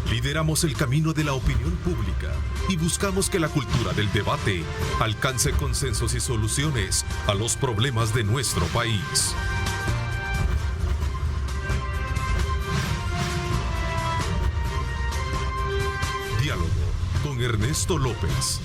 Lideramos el camino de la opinión pública y buscamos que la cultura del debate alcance consensos y soluciones a los problemas de nuestro país. Diálogo con Ernesto López.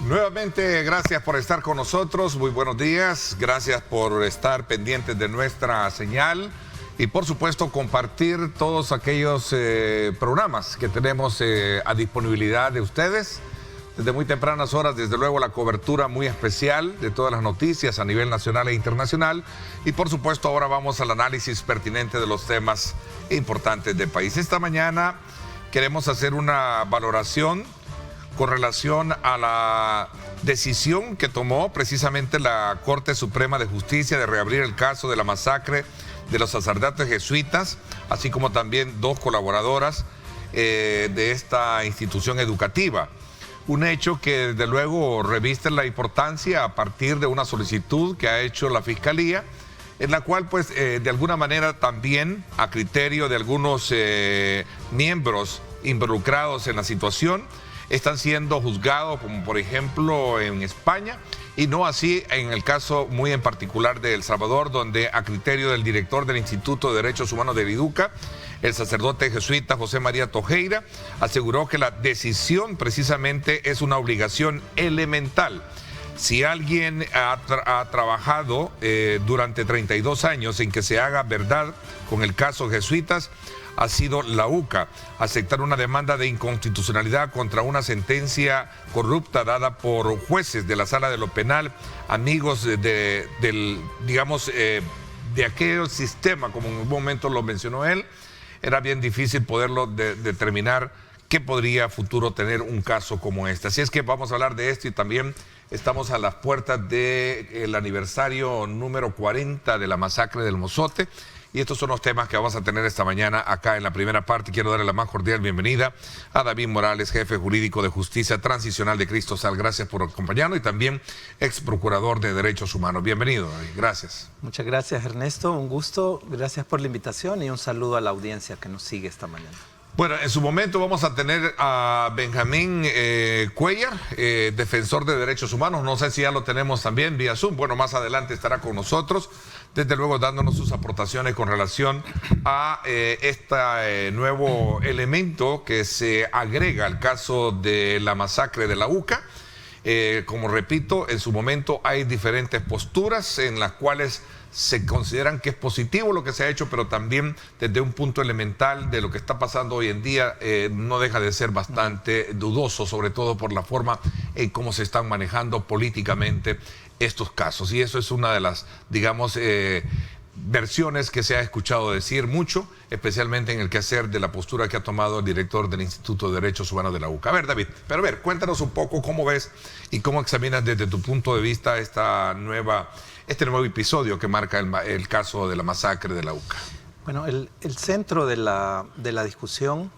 Nuevamente, gracias por estar con nosotros. Muy buenos días. Gracias por estar pendientes de nuestra señal. Y por supuesto compartir todos aquellos programas que tenemos a disponibilidad de ustedes. Desde muy tempranas horas, desde luego, la cobertura muy especial de todas las noticias a nivel nacional e internacional. Y por supuesto ahora vamos al análisis pertinente de los temas importantes del país. Esta mañana queremos hacer una valoración con relación a la decisión que tomó precisamente la Corte Suprema de Justicia de reabrir el caso de la masacre de los sacerdotes jesuitas, así como también dos colaboradoras de esta institución educativa. Un hecho que desde luego reviste la importancia a partir de una solicitud que ha hecho la Fiscalía, en la cual pues de alguna manera también a criterio de algunos miembros involucrados en la situación, están siendo juzgados, como por ejemplo en España, y no así en el caso muy en particular de El Salvador, donde a criterio del director del Instituto de Derechos Humanos de Viduca, el sacerdote jesuita José María Tojeira, aseguró que la decisión precisamente es una obligación elemental. Si alguien ha trabajado durante 32 años en que se haga verdad con el caso jesuitas, ha sido la UCA, aceptar una demanda de inconstitucionalidad contra una sentencia corrupta dada por jueces de la Sala de lo Penal, amigos de aquel sistema, como en un momento lo mencionó él. Era bien difícil poderlo determinar qué podría a futuro tener un caso como este. Así es que vamos a hablar de esto y también estamos a las puertas del aniversario número 40 de la masacre del Mozote. Y estos son los temas que vamos a tener esta mañana acá en la primera parte. Quiero darle la más cordial bienvenida a David Morales, jefe jurídico de Justicia Transicional de Cristo Sal. Gracias por acompañarnos, y también ex procurador de Derechos Humanos. Bienvenido, David. Gracias. Muchas gracias, Ernesto. Un gusto. Gracias por la invitación y un saludo a la audiencia que nos sigue esta mañana. Bueno, en su momento vamos a tener a Benjamín Cuellar, defensor de derechos humanos. No sé si ya lo tenemos también vía Zoom. Bueno, más adelante estará con nosotros, desde luego dándonos sus aportaciones con relación a este nuevo elemento que se agrega al caso de la masacre de la UCA. Como repito, en su momento hay diferentes posturas en las cuales se consideran que es positivo lo que se ha hecho, pero también desde un punto elemental de lo que está pasando hoy en día no deja de ser bastante dudoso, sobre todo por la forma en cómo se están manejando políticamente estos casos. Y eso es una de las, digamos, versiones que se ha escuchado decir mucho, especialmente en el quehacer de la postura que ha tomado el director del Instituto de Derechos Humanos de la UCA. A ver, David, pero a ver, cuéntanos un poco cómo ves y cómo examinas desde tu punto de vista este nuevo episodio que marca el caso de la masacre de la UCA. Bueno, el centro de la discusión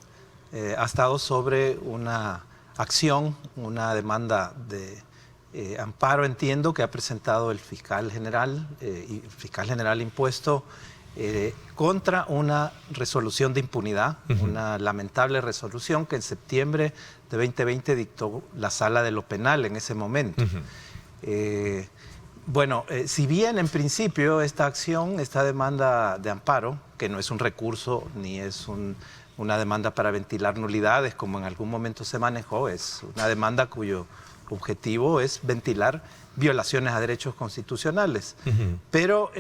ha estado sobre una acción, una demanda de amparo, entiendo, que ha presentado el fiscal general impuesto contra una resolución de impunidad, una lamentable resolución que en septiembre de 2020 dictó la Sala de lo Penal en ese momento. Si bien en principio esta acción, esta demanda de amparo, que no es un recurso ni es una demanda para ventilar nulidades como en algún momento se manejó, es una demanda cuyo objetivo es ventilar violaciones a derechos constitucionales. Pero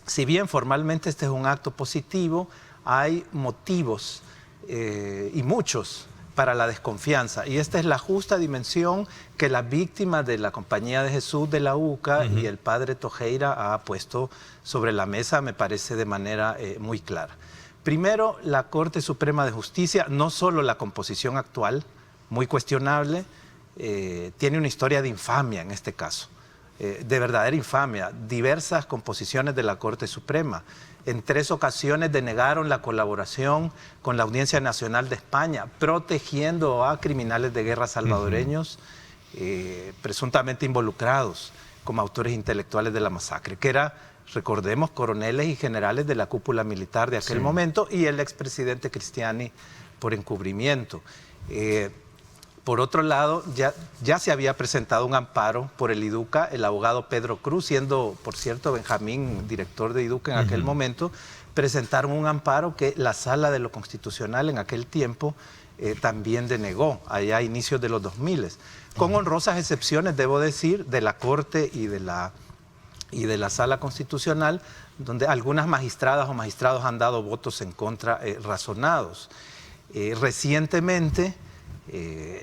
si bien formalmente este es un acto positivo, hay motivos y muchos para la desconfianza, y esta es la justa dimensión que la víctima de la Compañía de Jesús de la UCA y el padre Tojeira ha puesto sobre la mesa, me parece de manera muy clara. Primero, la Corte Suprema de Justicia, no solo la composición actual, muy cuestionable, tiene una historia de infamia en este caso, de verdadera infamia. Diversas composiciones de la Corte Suprema. En 3 ocasiones denegaron la colaboración con la Audiencia Nacional de España, protegiendo a criminales de guerra salvadoreños presuntamente involucrados como autores intelectuales de la masacre, que era recordemos, coroneles y generales de la cúpula militar de aquel momento, y el expresidente Cristiani por encubrimiento. Por otro lado, ya se había presentado un amparo por el IDUCA, el abogado Pedro Cruz, siendo, por cierto, Benjamín director de IDUCA en aquel momento, presentaron un amparo que la Sala de lo Constitucional en aquel tiempo también denegó, allá a inicios de los 2000, con honrosas excepciones, debo decir, de la Corte y de la Sala Constitucional, donde algunas magistradas o magistrados han dado votos en contra razonados. Recientemente,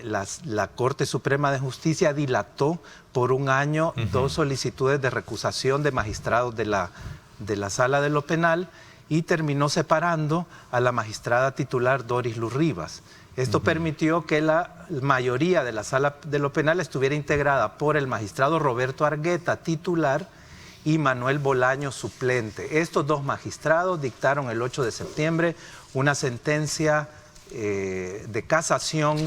la Corte Suprema de Justicia dilató por un año 2 solicitudes de recusación de magistrados de la Sala de lo Penal y terminó separando a la magistrada titular Doris Luz Rivas. Esto permitió que la mayoría de la Sala de lo Penal estuviera integrada por el magistrado Roberto Argueta, titular, y Manuel Bolaño, suplente. Estos 2 magistrados dictaron el 8 de septiembre una sentencia de casación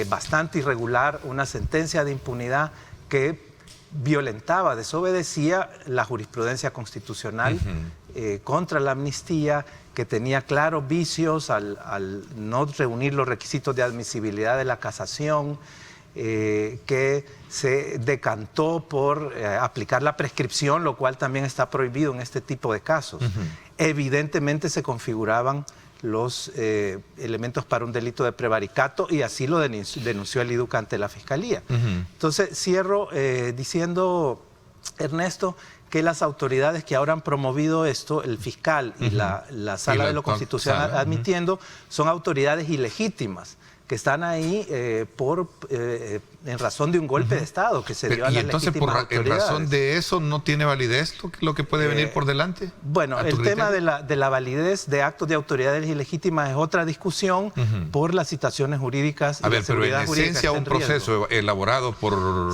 bastante irregular, una sentencia de impunidad que violentaba, desobedecía la jurisprudencia constitucional contra la amnistía, que tenía claros vicios al no reunir los requisitos de admisibilidad de la casación, que se decantó por aplicar la prescripción, lo cual también está prohibido en este tipo de casos. Evidentemente se configuraban los elementos para un delito de prevaricato y así lo denunció el IDUCA ante la Fiscalía. Entonces cierro diciendo, Ernesto, que las autoridades que ahora han promovido esto, el fiscal y la Sala de lo Constitucional admitiendo, son autoridades ilegítimas, que están ahí en razón de un golpe de Estado que se dio a las legítimas autoridades. ¿En razón de eso no tiene validez lo que puede venir por delante? Bueno, el tema de la validez de actos de autoridades ilegítimas es otra discusión por las situaciones jurídicas y la seguridad jurídica. Pero en esencia un proceso elaborado por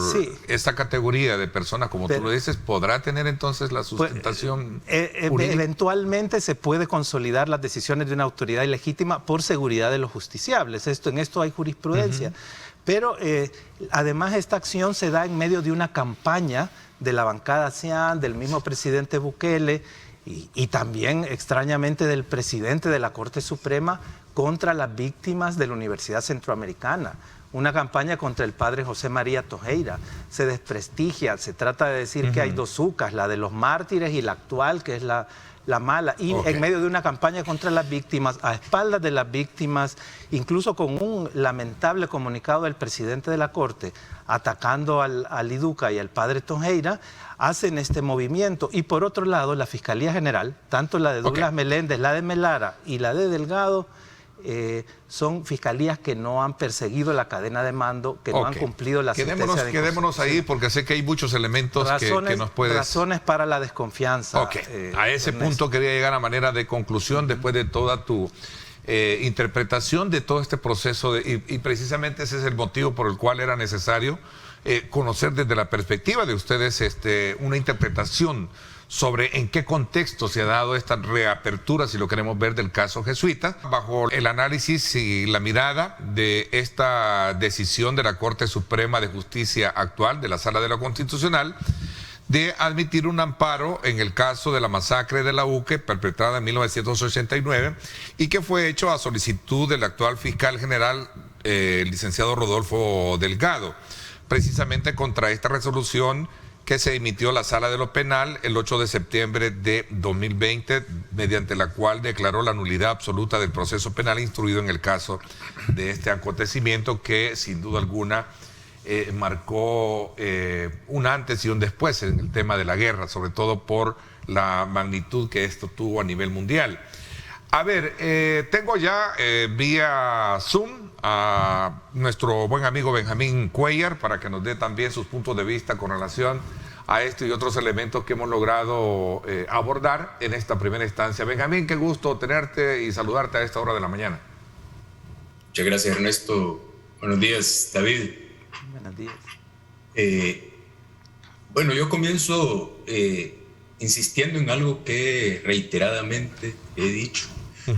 esta categoría de personas, como tú lo dices, ¿podrá tener entonces la sustentación jurídica? Eventualmente se puede consolidar las decisiones de una autoridad ilegítima por seguridad de los justiciables. En esto hay jurisprudencia. Pero además esta acción se da en medio de una campaña de la bancada CIAN, del mismo presidente Bukele y también extrañamente del presidente de la Corte Suprema contra las víctimas de la Universidad Centroamericana. Una campaña contra el padre José María Tojeira. Se desprestigia, se trata de decir que hay 2 UCAs, la de los mártires y la actual, que es la mala, y en medio de una campaña contra las víctimas, a espaldas de las víctimas, incluso con un lamentable comunicado del presidente de la Corte, atacando al IDUCA y al padre Tojeira, hacen este movimiento. Y por otro lado, la Fiscalía General, tanto la de Douglas Meléndez, la de Melara y la de Delgado, son fiscalías que no han perseguido la cadena de mando, que no han cumplido la sentencia de Quedémonos ahí, porque sé que hay muchos elementos que nos puedes... Razones para la desconfianza. A ese punto quería llegar a manera de conclusión después de toda tu interpretación de todo este proceso, y precisamente ese es el motivo por el cual era necesario conocer desde la perspectiva de ustedes una interpretación sobre en qué contexto se ha dado esta reapertura, si lo queremos ver, del caso jesuita, bajo el análisis y la mirada de esta decisión de la Corte Suprema de Justicia actual, de la Sala de lo Constitucional, de admitir un amparo en el caso de la masacre de la UCE perpetrada en 1989 y que fue hecho a solicitud del actual fiscal general, el licenciado Rodolfo Delgado, precisamente contra esta resolución que se emitió la Sala de lo Penal el 8 de septiembre de 2020, mediante la cual declaró la nulidad absoluta del proceso penal instruido en el caso de este acontecimiento que sin duda alguna marcó un antes y un después en el tema de la guerra, sobre todo por la magnitud que esto tuvo a nivel mundial. A ver, tengo ya vía Zoom a nuestro buen amigo Benjamín Cuellar para que nos dé también sus puntos de vista con relación a esto y otros elementos que hemos logrado abordar en esta primera instancia. Benjamín, qué gusto tenerte y saludarte a esta hora de la mañana. Muchas gracias, Ernesto. Buenos días, David. Buenos días. Bueno, yo comienzo insistiendo en algo que reiteradamente he dicho.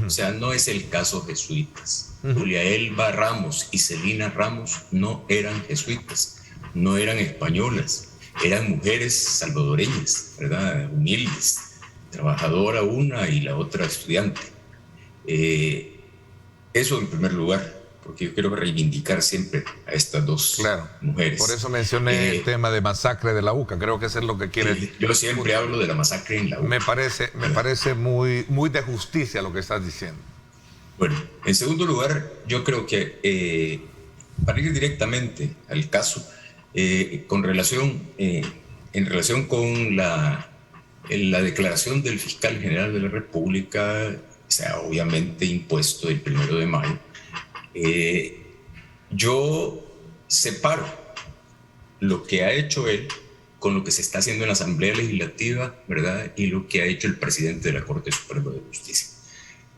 O sea, no es el caso jesuitas. Julia Elba Ramos y Celina Ramos no eran jesuitas, no eran españolas. eran mujeres salvadoreñas, ¿verdad? Humildes, trabajadora una y la otra estudiante. Eso en primer lugar, porque yo quiero reivindicar siempre a estas dos mujeres. Por eso mencioné el tema de masacre de la UCA, creo que eso es lo que quiere. Yo siempre hablo de la masacre en la UCA. Me parece muy de justicia lo que estás diciendo. Bueno, en segundo lugar, yo creo que para ir directamente al caso, en relación con la declaración del fiscal general de la República, se ha obviamente impuesto el 1 de mayo, yo separo lo que ha hecho él con lo que se está haciendo en la Asamblea Legislativa, ¿verdad? Y lo que ha hecho el presidente de la Corte Suprema de Justicia.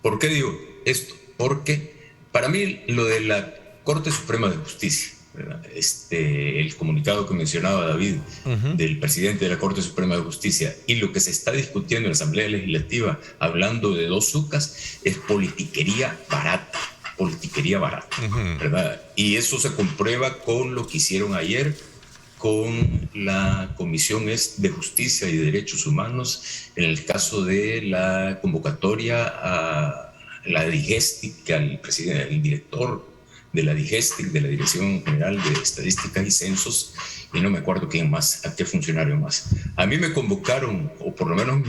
¿Por qué digo esto? Porque para mí lo de la Corte Suprema de Justicia, ¿verdad? El comunicado que mencionaba David del presidente de la Corte Suprema de Justicia y lo que se está discutiendo en la Asamblea Legislativa hablando de 2 UCAs es politiquería barata, ¿verdad? Y eso se comprueba con lo que hicieron ayer con la Comisión de Justicia y Derechos Humanos en el caso de la convocatoria a la DIGESTIC, al director de la DIGESTIC, de la Dirección General de Estadísticas y Censos, y no me acuerdo quién más, a qué funcionario más. A mí me convocaron, o por lo menos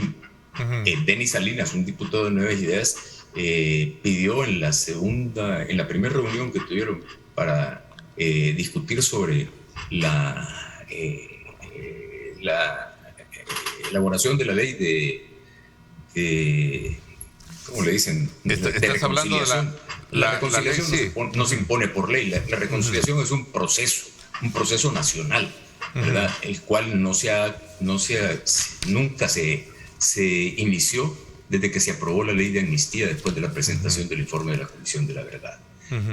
Denis Salinas, un diputado de Nuevas Ideas, pidió en la primera reunión que tuvieron para discutir sobre la elaboración de la ley de ¿cómo le dicen? Estás hablando de la reconciliación ley, sí. no se impone por ley. La reconciliación es un proceso nacional, ¿verdad? El cual nunca se inició desde que se aprobó la ley de amnistía después de la presentación del informe de la Comisión de la Verdad.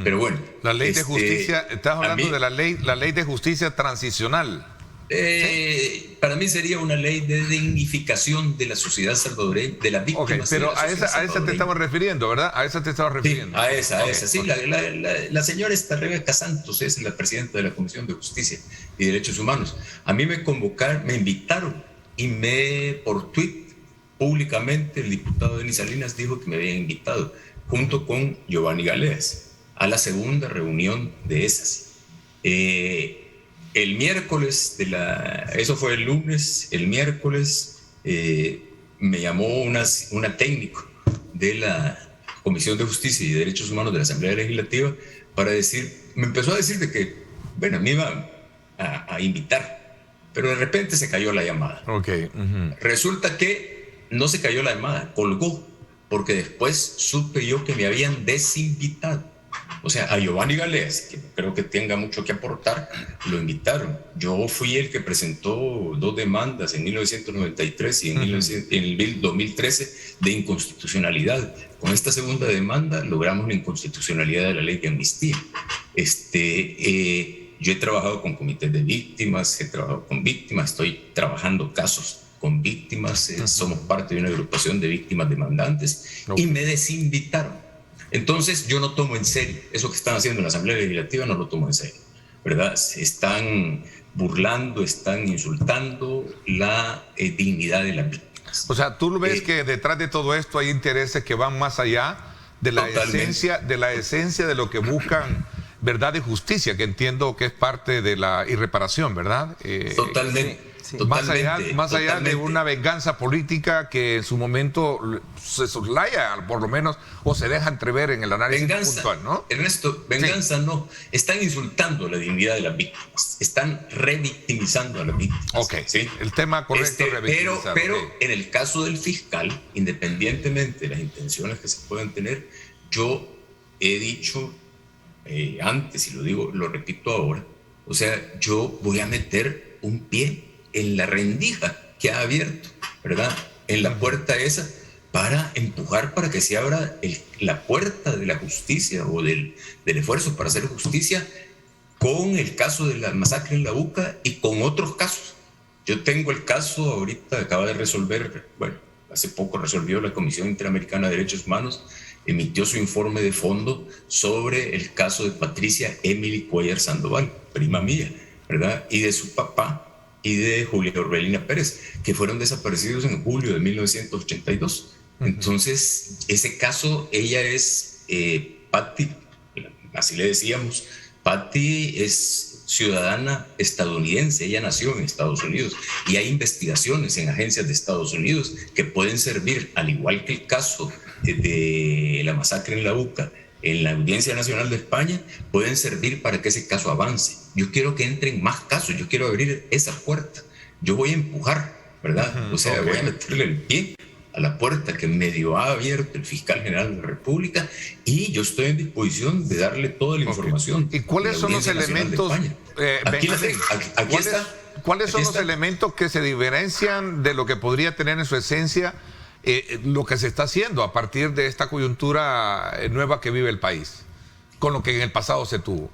Pero bueno, la ley de justicia, estás hablando de la ley de justicia transicional. ¿Sí? Para mí sería una ley de dignificación de la sociedad salvadoreña, de las víctimas. Pero a esa te estamos refiriendo, ¿verdad? A esa te estamos refiriendo. Sí, a esa. Sí, la señora Rebeca Santos es la presidenta de la Comisión de Justicia y Derechos Humanos. A mí me invitaron y por tweet públicamente el diputado Denis Salinas dijo que me habían invitado junto con Giovanni Galeas a la segunda reunión de esas. El miércoles, eso fue el lunes, el miércoles me llamó una técnico de la Comisión de Justicia y Derechos Humanos de la Asamblea Legislativa me empezó a decir de que, bueno, me iba a invitar, pero de repente se cayó la llamada. Resulta que no se cayó la llamada, colgó, porque después supe yo que me habían desinvitado. O sea, a Giovanni Galeas, que creo que tenga mucho que aportar, lo invitaron. Yo fui el que presentó 2 demandas en 1993 y en el 2013 de inconstitucionalidad. Con esta segunda demanda logramos la inconstitucionalidad de la ley de amnistía. Yo he trabajado con comités de víctimas, he trabajado con víctimas, estoy trabajando casos con víctimas, somos parte de una agrupación de víctimas demandantes y me desinvitaron. Entonces yo no tomo en serio eso que están haciendo en la Asamblea Legislativa, no lo tomo en serio, ¿verdad? Están burlando, están insultando la dignidad de las víctimas. O sea, tú ves que detrás de todo esto hay intereses que van más allá de la esencia de lo que buscan verdad y justicia, que entiendo que es parte de la irreparación, ¿verdad? Totalmente. Sí. Más allá de una venganza política que en su momento se soslaya, por lo menos, o se deja entrever en el análisis puntual, ¿no? Ernesto, venganza no. Están insultando la dignidad de las víctimas. Están revictimizando a las víctimas. ¿Sí? El tema correcto es revictimizar. Pero en el caso del fiscal, independientemente de las intenciones que se puedan tener, yo he dicho antes, y lo repito ahora, o sea, yo voy a meter un pie en la rendija que ha abierto, ¿verdad? En la puerta esa, para empujar para que se abra la puerta de la justicia o del esfuerzo para hacer justicia con el caso de la masacre en la UCA y con otros casos. Yo tengo el caso ahorita, acaba de resolver, hace poco resolvió la Comisión Interamericana de Derechos Humanos, emitió su informe de fondo sobre el caso de Patricia Emily Cuellar Sandoval, prima mía, ¿verdad? Y de su papá, y de Julia Orbelina Pérez, que fueron desaparecidos en julio de 1982. Entonces, ese caso, ella es Patti, así le decíamos, Patti es ciudadana estadounidense, ella nació en Estados Unidos y hay investigaciones en agencias de Estados Unidos que pueden servir, al igual que el caso de la masacre en la UCA, en la Audiencia Nacional de España, pueden servir para que ese caso avance. Yo quiero que entren más casos, yo quiero abrir esa puerta, yo voy a empujar, ¿verdad? O sea, voy a meterle el pie a la puerta que medio ha abierto el fiscal general de la República y yo estoy en disposición de darle toda la información. ¿Y cuáles son los elementos? ¿Cuáles son los elementos que se diferencian de lo que podría tener en su esencia lo que se está haciendo a partir de esta coyuntura nueva que vive el país, con lo que en el pasado se tuvo?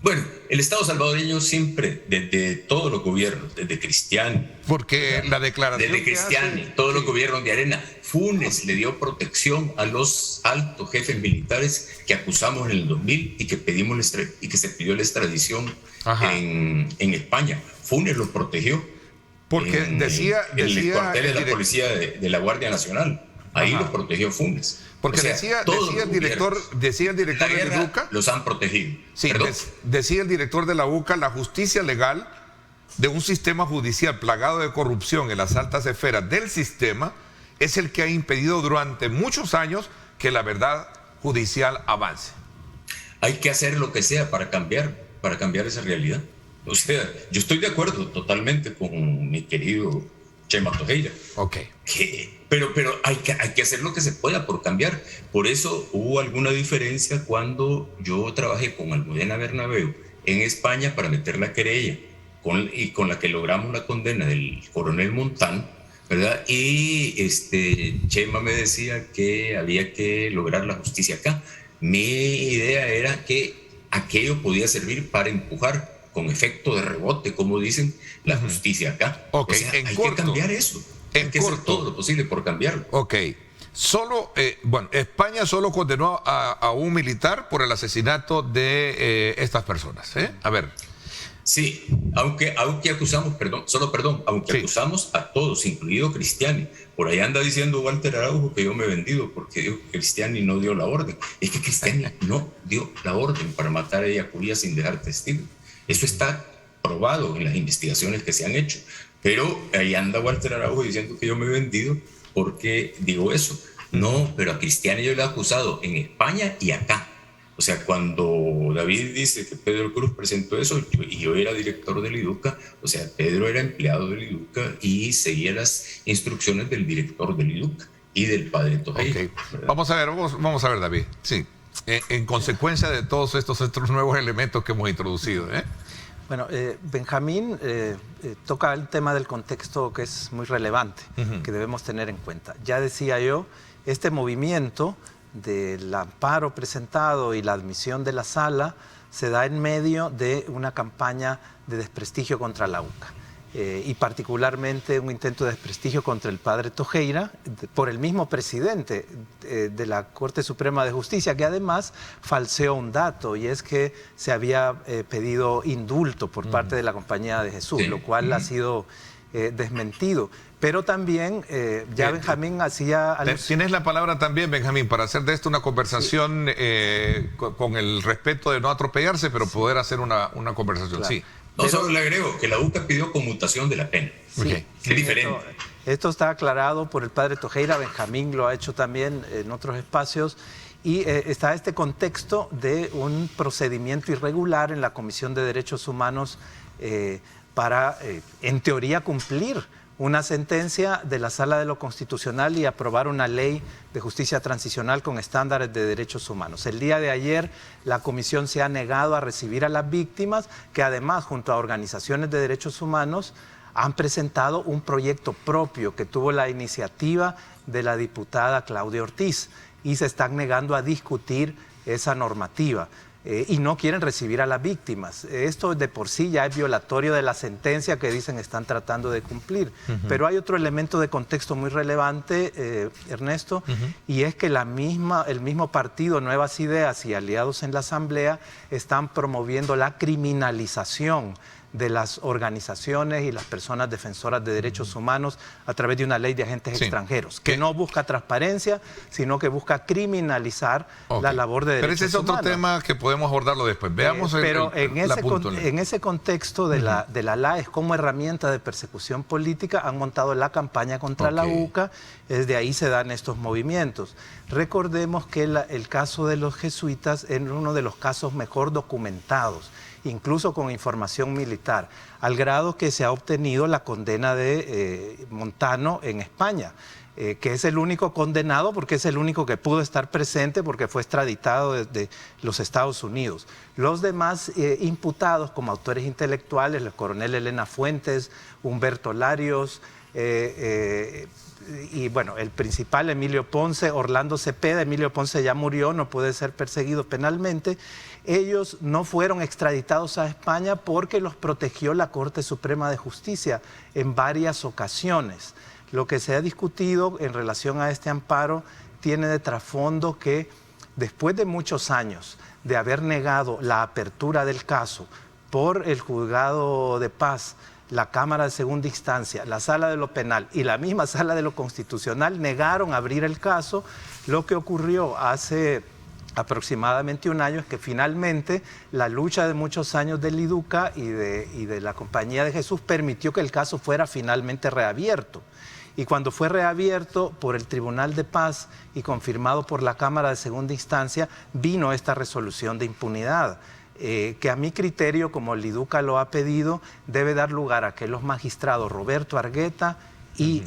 Bueno, el Estado salvadoreño siempre, desde todos los gobiernos, desde Cristiani. Porque la declaración. Desde Cristiani, todos los gobiernos de Arena. Funes le dio protección a los altos jefes militares que acusamos en el 2000 y que se pidió la extradición en España. Funes los protegió. Porque decía el cuartel de la policía de la Guardia Nacional. Ahí los protegió Funes. Porque decía el director de la UCA, los han protegido. Sí, decía el director de la UCA, la justicia legal de un sistema judicial plagado de corrupción en las altas esferas del sistema es el que ha impedido durante muchos años que la verdad judicial avance. Hay que hacer lo que sea para cambiar esa realidad. O sea, yo estoy de acuerdo totalmente con mi querido Chema Tojeira. Ok. Pero hay que hacer lo que se pueda por cambiar. Por eso hubo alguna diferencia cuando yo trabajé con Almudena Bernabeu en España para meter la querella con la que logramos la condena del coronel Montán, ¿verdad? Y Chema me decía que había que lograr la justicia acá. Mi idea era que aquello podía servir para empujar con efecto de rebote, como dicen, la justicia acá. Okay. O sea, hay que cambiar eso. Hay que hacer todo lo posible por cambiarlo. Ok. España solo condenó a un militar por el asesinato de estas personas. A ver. Sí, aunque acusamos, acusamos a todos, incluido Cristiani. Por ahí anda diciendo Walter Araujo que yo me he vendido porque dijo que Cristiani no dio la orden. Es que Cristiani no dio la orden para matar a Ellacuría sin dejar testigos. Eso está probado en las investigaciones que se han hecho. Pero ahí anda Walter Araujo diciendo que yo me he vendido porque digo eso. No, pero a Cristiani yo le he acusado en España y acá. O sea, cuando David dice que Pedro Cruz presentó eso, yo era director del IDUCA, o sea, Pedro era empleado del IDUCA y seguía las instrucciones del director del IDUCA y del padre Tojeira. Okay. Vamos a ver, David. Sí. En consecuencia de todos estos nuevos elementos que hemos introducido. Bueno, Benjamín toca el tema del contexto que es muy relevante, que debemos tener en cuenta. Ya decía yo, este movimiento del amparo presentado y la admisión de la sala se da en medio de una campaña de desprestigio contra la UCA. Y particularmente un intento de desprestigio contra el padre Tojeira por el mismo presidente de la Corte Suprema de Justicia, que además falseó un dato, y es que se había pedido indulto por parte de la Compañía de Jesús, lo cual ha sido desmentido. Pero también Benjamín hacía... Tienes la palabra también, Benjamín, para hacer de esto una conversación con el respeto de no atropellarse, pero poder hacer una conversación, claro. Sí. No, solo le agrego que la UCA pidió conmutación de la pena. Sí, es diferente. Esto está aclarado por el padre Tojeira, Benjamín lo ha hecho también en otros espacios, y está este contexto de un procedimiento irregular en la Comisión de Derechos Humanos para, en teoría, cumplir una sentencia de la Sala de lo Constitucional y aprobar una ley de justicia transicional con estándares de derechos humanos. El día de ayer la comisión se ha negado a recibir a las víctimas, que además junto a organizaciones de derechos humanos han presentado un proyecto propio que tuvo la iniciativa de la diputada Claudia Ortiz, y se están negando a discutir esa normativa. Y no quieren recibir a las víctimas. Esto de por sí ya es violatorio de la sentencia que dicen están tratando de cumplir. Pero hay otro elemento de contexto muy relevante, Ernesto, y es que el mismo partido Nuevas Ideas y aliados en la Asamblea están promoviendo la criminalización de las organizaciones y las personas defensoras de derechos humanos a través de una ley de agentes extranjeros, que no busca transparencia, sino que busca criminalizar la labor de derechos humanos. Pero ese es otro tema que podemos abordarlo después. Veamos en ese contexto de la LAES como herramienta de persecución política han montado la campaña contra la UCA, desde ahí se dan estos movimientos. Recordemos que el caso de los jesuitas es uno de los casos mejor documentados, incluso con información militar, al grado que se ha obtenido la condena de Montano en España, que es el único condenado porque es el único que pudo estar presente porque fue extraditado desde los Estados Unidos. Los demás imputados como autores intelectuales, el coronel Elena Fuentes, Humberto Larios, y bueno, el principal Emilio Ponce, Orlando Cepeda. Emilio Ponce ya murió, no puede ser perseguido penalmente. Ellos no fueron extraditados a España porque los protegió la Corte Suprema de Justicia en varias ocasiones. Lo que se ha discutido en relación a este amparo tiene de trasfondo que después de muchos años de haber negado la apertura del caso por el Juzgado de Paz, la Cámara de Segunda Instancia, la Sala de lo Penal y la misma Sala de lo Constitucional negaron abrir el caso, lo que ocurrió hace aproximadamente un año es que finalmente la lucha de muchos años del IDUCA y de la Compañía de Jesús permitió que el caso fuera finalmente reabierto. Y cuando fue reabierto por el Tribunal de Paz y confirmado por la Cámara de Segunda Instancia, vino esta resolución de impunidad, que a mi criterio, como el IDUCA lo ha pedido, debe dar lugar a que los magistrados Roberto Argueta y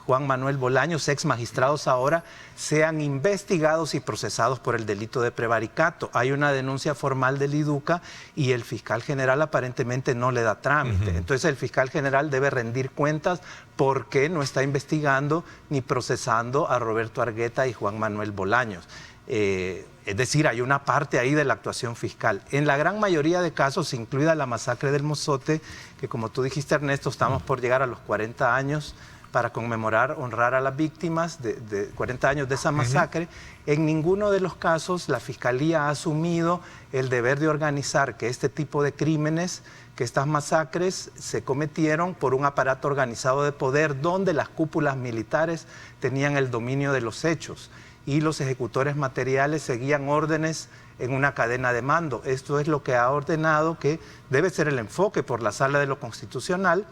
Juan Manuel Bolaños, ex magistrados ahora, sean investigados y procesados por el delito de prevaricato. Hay una denuncia formal del IDUCA y el fiscal general aparentemente no le da trámite. Entonces el fiscal general debe rendir cuentas porque no está investigando ni procesando a Roberto Argueta y Juan Manuel Bolaños. Es decir, hay una parte ahí de la actuación fiscal. En la gran mayoría de casos, incluida la masacre del Mozote, que como tú dijiste, Ernesto, estamos por llegar a los 40 años para conmemorar, honrar a las víctimas de 40 años de esa masacre. En ninguno de los casos la Fiscalía ha asumido el deber de organizar que este tipo de crímenes, que estas masacres se cometieron por un aparato organizado de poder donde las cúpulas militares tenían el dominio de los hechos y los ejecutores materiales seguían órdenes en una cadena de mando. Esto es lo que ha ordenado que debe ser el enfoque por la Sala de lo Constitucional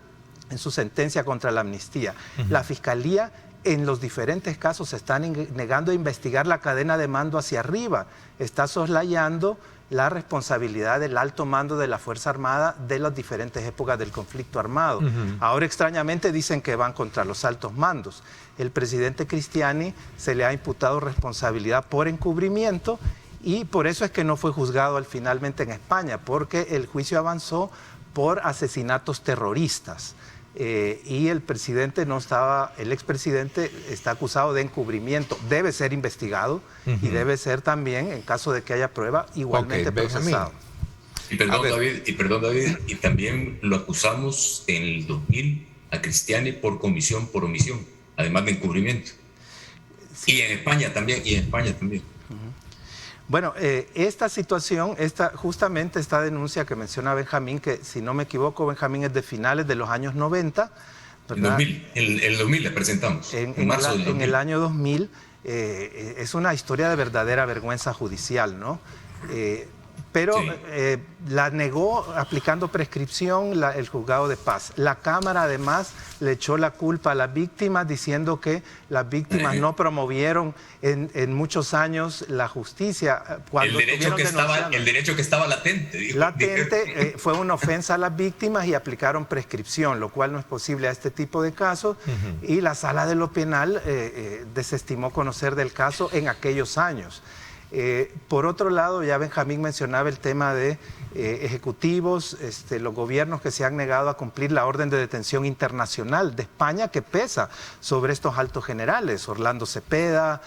en su sentencia contra la amnistía. La Fiscalía en los diferentes casos se está negando a investigar la cadena de mando hacia arriba, está soslayando la responsabilidad del alto mando de la Fuerza Armada de las diferentes épocas del conflicto armado. Ahora extrañamente dicen que van contra los altos mandos. El presidente Cristiani se le ha imputado responsabilidad por encubrimiento y por eso es que no fue juzgado finalmente en España, porque el juicio avanzó por asesinatos terroristas. Y el presidente no estaba, el expresidente está acusado de encubrimiento, debe ser investigado y debe ser también, en caso de que haya prueba, igualmente procesado. Y perdón, David, y también lo acusamos en el 2000 a Cristiani por comisión por omisión, además de encubrimiento. Sí. Y en España también. Bueno, esta situación, justamente esta denuncia que menciona Benjamín, que si no me equivoco, Benjamín, es de finales de los años 90. ¿Verdad? El 2000 la presentamos, en marzo del 2000. En el año 2000, es una historia de verdadera vergüenza judicial, ¿no? Pero sí. La negó aplicando prescripción el Juzgado de Paz. La Cámara además le echó la culpa a las víctimas diciendo que las víctimas no promovieron en muchos años la justicia. Cuando el derecho que estaba latente. Dijo. Latente fue una ofensa a las víctimas y aplicaron prescripción, lo cual no es posible a este tipo de casos. Y la Sala de lo Penal desestimó conocer del caso en aquellos años. Por otro lado, ya Benjamín mencionaba el tema de ejecutivos, los gobiernos que se han negado a cumplir la orden de detención internacional de España que pesa sobre estos altos generales, Orlando Cepeda,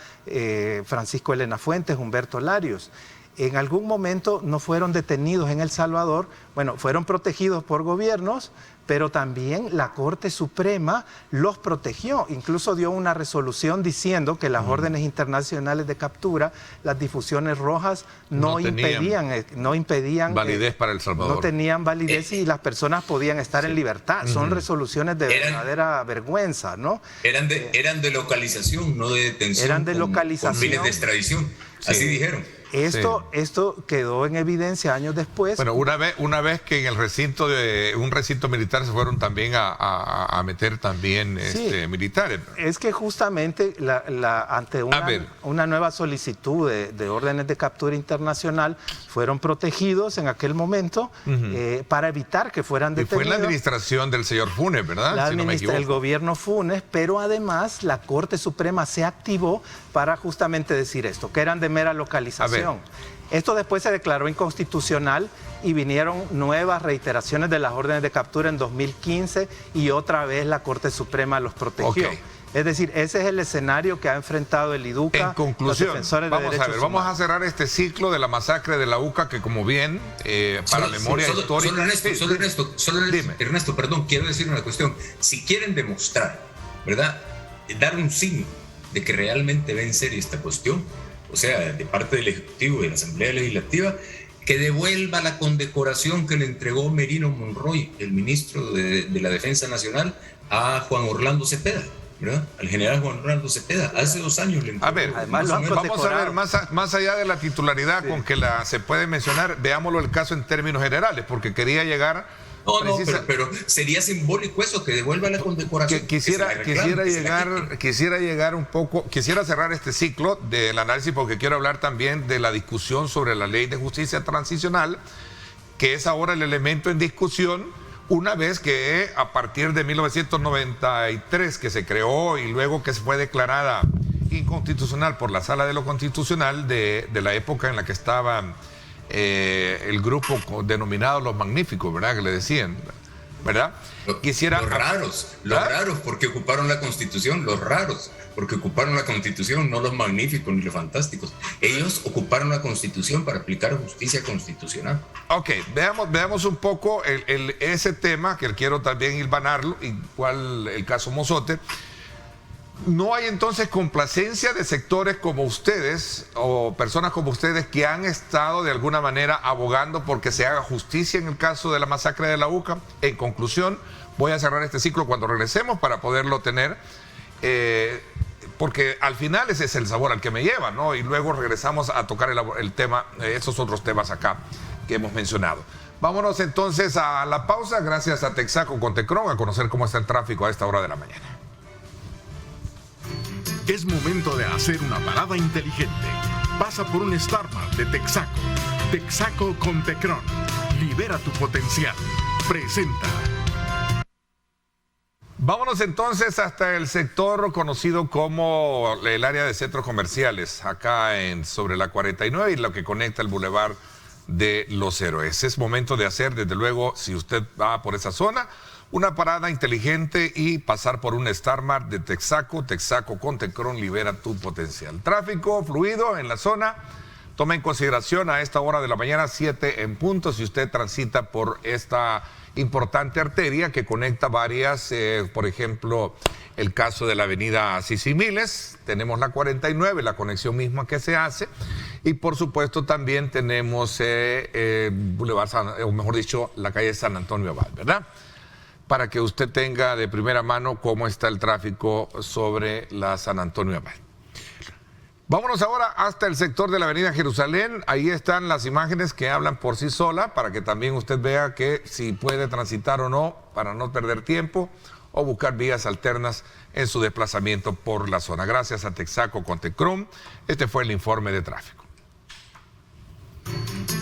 Francisco Elena Fuentes, Humberto Larios. en algún momento no fueron detenidos en El Salvador, bueno, fueron protegidos por gobiernos, pero también la Corte Suprema los protegió. Incluso dio una resolución diciendo que las órdenes internacionales de captura, las difusiones rojas, no impedían validez para El Salvador. No tenían validez y las personas podían estar en libertad. Son resoluciones de verdadera vergüenza, ¿no? Eran de localización, no de detención. Eran de localización. Con fines de extradición. Así dijeron. Esto quedó en evidencia años después. Bueno, una vez que en el recinto un recinto militar se fueron también a meter también militares. Es que justamente ante una nueva solicitud de órdenes de captura internacional fueron protegidos en aquel momento para evitar que fueran detenidos. Y fue la administración del señor Funes, ¿verdad? Si no me equivoco. El gobierno Funes, pero además la Corte Suprema se activó para justamente decir esto, que eran de mera localización. Esto después se declaró inconstitucional y vinieron nuevas reiteraciones de las órdenes de captura en 2015 y otra vez la Corte Suprema los protegió. Okay. Es decir, ese es el escenario que ha enfrentado el IDUCA. En conclusión, los defensores de derechos humanos. Vamos a cerrar este ciclo de la masacre de la UCA, que como bien, para memoria histórica... Ernesto, perdón, quiero decir una cuestión. Si quieren demostrar, ¿verdad?, dar un signo de que realmente ven seria esta cuestión, o sea, de parte del Ejecutivo y de la Asamblea Legislativa, que devuelva la condecoración que le entregó Merino Monroy, el ministro de la Defensa Nacional, a Juan Orlando Cepeda, ¿verdad? Al general Juan Orlando Cepeda. Hace 2 años le entregó. A ver, vamos a ver, más allá de la titularidad con que se puede mencionar, veámoslo el caso en términos generales, porque quería llegar... pero sería simbólico eso, que devuelva la condecoración. Quisiera llegar un poco, quisiera cerrar este ciclo del análisis porque quiero hablar también de la discusión sobre la ley de justicia transicional, que es ahora el elemento en discusión, una vez que a partir de 1993 que se creó y luego que se fue declarada inconstitucional por la Sala de lo Constitucional de la época en la que estaba... el grupo denominado Los Magníficos, ¿verdad? Que le decían, ¿verdad? Los raros, porque ocuparon la Constitución, no los magníficos ni los fantásticos. Ellos ocuparon la Constitución para aplicar justicia constitucional. Ok, veamos un poco ese tema, que quiero también hilvanarlo, igual el caso Mozote. ¿No hay entonces complacencia de sectores como ustedes o personas como ustedes que han estado de alguna manera abogando porque se haga justicia en el caso de la masacre de la UCA? En conclusión, voy a cerrar este ciclo cuando regresemos para poderlo tener, porque al final ese es el sabor al que me lleva, ¿no? Y luego regresamos a tocar el tema, esos otros temas acá que hemos mencionado. Vámonos entonces a la pausa, gracias a Texaco con Tecron, a conocer cómo está el tráfico a esta hora de la mañana. Es momento de hacer una parada inteligente. Pasa por un StarMart de Texaco. Texaco con Tecron. Libera tu potencial. Presenta. Vámonos entonces hasta el sector conocido como el área de centros comerciales, acá sobre la 49 y lo que conecta el Boulevard de los Héroes. Es momento de hacer, desde luego, si usted va por esa zona, una parada inteligente y pasar por un StarMart de Texaco. Texaco con Tecron, libera tu potencial. Tráfico fluido en la zona. Toma en consideración a esta hora de la mañana, 7 en punto, si usted transita por esta importante arteria que conecta varias, por ejemplo, el caso de la avenida Sisimiles, tenemos la 49, la conexión misma que se hace, y por supuesto también tenemos Boulevard, o mejor dicho, la calle San Antonio Abad, ¿verdad? Para que usted tenga de primera mano cómo está el tráfico sobre la San Antonio Abad. Vámonos ahora hasta el sector de la avenida Jerusalén. Ahí están las imágenes que hablan por sí sola, para que también usted vea que si puede transitar o no, para no perder tiempo, o buscar vías alternas en su desplazamiento por la zona. Gracias a Texaco con Tecron. Este fue el informe de tráfico.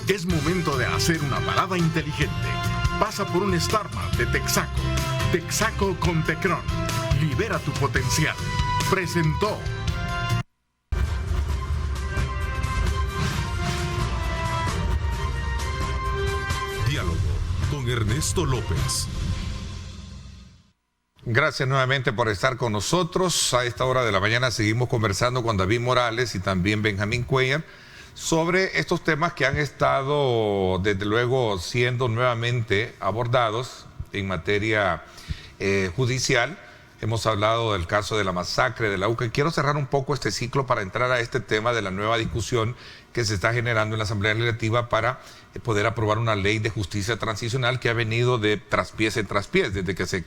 Es momento de hacer una parada inteligente. Pasa por un StarMart de Texaco. Texaco con Tecron. Libera tu potencial. Presentó. Diálogo con Ernesto López. Gracias nuevamente por estar con nosotros. A esta hora de la mañana seguimos conversando con David Morales y también Benjamín Cuellar sobre estos temas que han estado, desde luego, siendo nuevamente abordados en materia judicial. Hemos hablado del caso de la masacre de la UCA. Quiero cerrar un poco este ciclo para entrar a este tema de la nueva discusión que se está generando en la Asamblea Legislativa para poder aprobar una ley de justicia transicional que ha venido de traspiés en traspiés, desde que se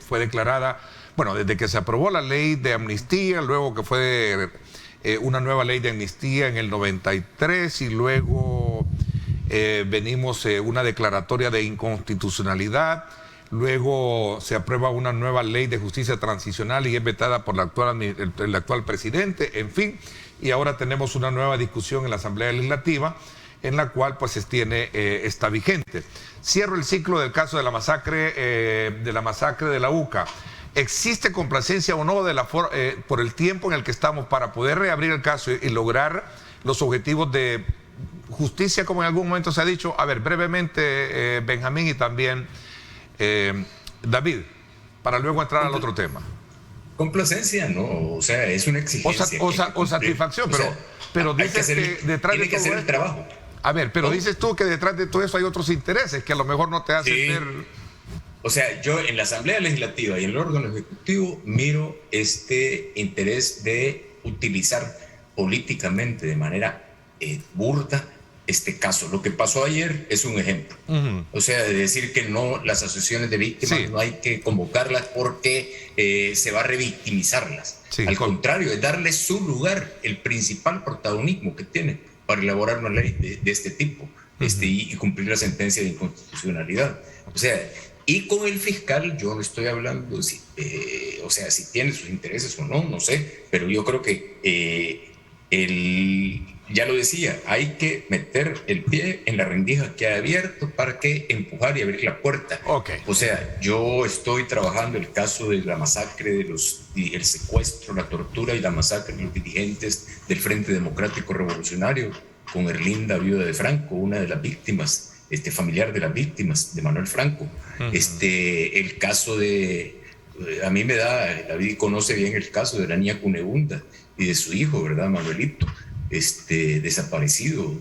fue declarada, bueno, desde que se aprobó la ley de amnistía, luego que fue una nueva ley de amnistía en el 93 y luego venimos una declaratoria de inconstitucionalidad. Luego se aprueba una nueva ley de justicia transicional y es vetada por el actual presidente, en fin. Y ahora tenemos una nueva discusión en la Asamblea Legislativa en la cual pues está vigente. Cierro el ciclo del caso de la masacre de la UCA. ¿Existe complacencia o no por el tiempo en el que estamos para poder reabrir el caso y lograr los objetivos de justicia, como en algún momento se ha dicho? A ver, brevemente, Benjamín y también David, para luego entrar al otro tema. Complacencia, no, o sea, es una exigencia. O satisfacción, pero dices que detrás de todo tiene que hacer el trabajo. A ver, pero dices tú que detrás de todo eso hay otros intereses que a lo mejor no te hacen ver. O sea, yo en la Asamblea Legislativa y en el órgano ejecutivo miro este interés de utilizar políticamente de manera burda este caso. Lo que pasó ayer es un ejemplo. O sea, de decir que no, las asociaciones de víctimas no hay que convocarlas porque se va a revictimizarlas. Al contrario, es darles su lugar, el principal protagonismo que tienen para elaborar una ley de este tipo y cumplir la sentencia de inconstitucionalidad. O sea, y con el fiscal yo no estoy hablando, o sea, si tiene sus intereses o no, no sé, pero yo creo que ya lo decía, hay que meter el pie en la rendija que ha abierto para que empujar y abrir la puerta. O sea, yo estoy trabajando el caso de la masacre el secuestro, la tortura y la masacre de los dirigentes del Frente Democrático Revolucionario con Erlinda, viuda de Franco, una de las víctimas, familiar de las víctimas de Manuel Franco. El caso a mí me da, David conoce bien el caso de la niña Cunegunda y de su hijo, ¿verdad? Manuelito, desaparecido.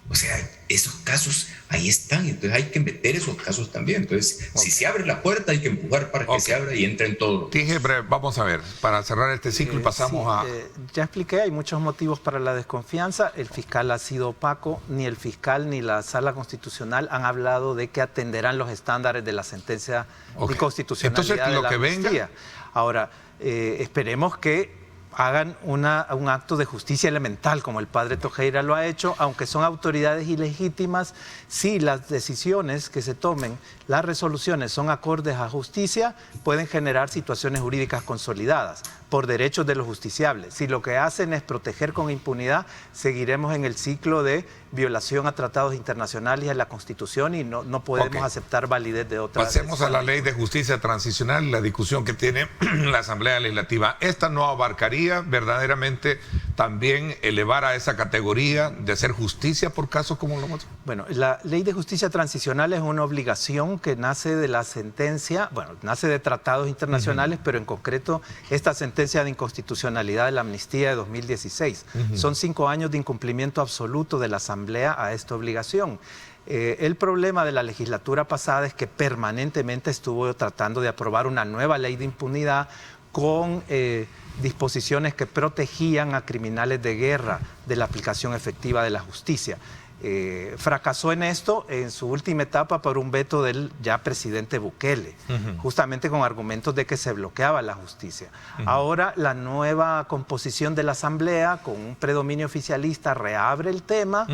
O sea, esos casos ahí están, entonces hay que meter esos casos también. Entonces, si se abre la puerta, hay que empujar para que se abra y entre en todo. Dije, vamos a ver, para cerrar este ciclo y pasamos a... ya expliqué, hay muchos motivos para la desconfianza. El fiscal ha sido opaco, ni el fiscal ni la Sala Constitucional han hablado de que atenderán los estándares de la sentencia de constitucionalidad. Entonces, lo que venga... Ahora, esperemos que hagan un acto de justicia elemental, como el padre Tojeira lo ha hecho, aunque son autoridades ilegítimas. Si las decisiones que se tomen, las resoluciones son acordes a justicia, pueden generar situaciones jurídicas consolidadas por derechos de los justiciables. Si lo que hacen es proteger con impunidad, seguiremos en el ciclo de violación a tratados internacionales y a la Constitución y no podemos aceptar validez de otras. Pasemos a la ley de justicia transicional, la discusión que tiene la Asamblea Legislativa. Esta no abarcaría verdaderamente también elevar a esa categoría de hacer justicia por casos como los otros. Bueno, la ley de justicia transicional es una obligación que nace de la sentencia, nace de tratados internacionales, pero en concreto esta sentencia de inconstitucionalidad de la amnistía de 2016. Son 5 años de incumplimiento absoluto de la Asamblea a esta obligación. El problema de la legislatura pasada es que permanentemente estuvo tratando de aprobar una nueva ley de impunidad con disposiciones que protegían a criminales de guerra de la aplicación efectiva de la justicia. Fracasó en esto en su última etapa por un veto del ya presidente Bukele, justamente con argumentos de que se bloqueaba la justicia. Ahora la nueva composición de la Asamblea, con un predominio oficialista, reabre el tema,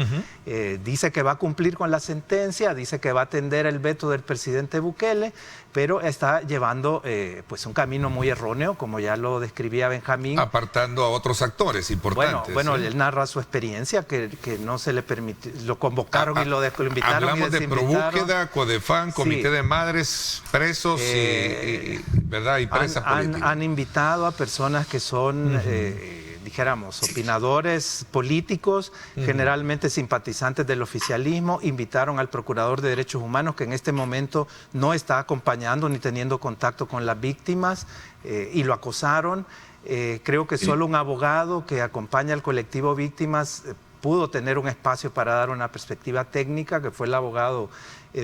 dice que va a cumplir con la sentencia, dice que va a atender el veto del presidente Bukele, pero está llevando pues un camino muy erróneo, como ya lo describía Benjamín. Apartando a otros actores importantes. Bueno, él narra su experiencia, que no se le permitió, lo convocaron y lo invitaron. Hablamos de Probúsqueda, Codefán, Comité de Madres, presos ¿verdad? Y presas políticas. Han invitado a personas que son... dijéramos, opinadores políticos, generalmente simpatizantes del oficialismo. Invitaron al Procurador de Derechos Humanos, que en este momento no está acompañando ni teniendo contacto con las víctimas, y lo acosaron. Creo que solo un abogado que acompaña al colectivo víctimas pudo tener un espacio para dar una perspectiva técnica, que fue el abogado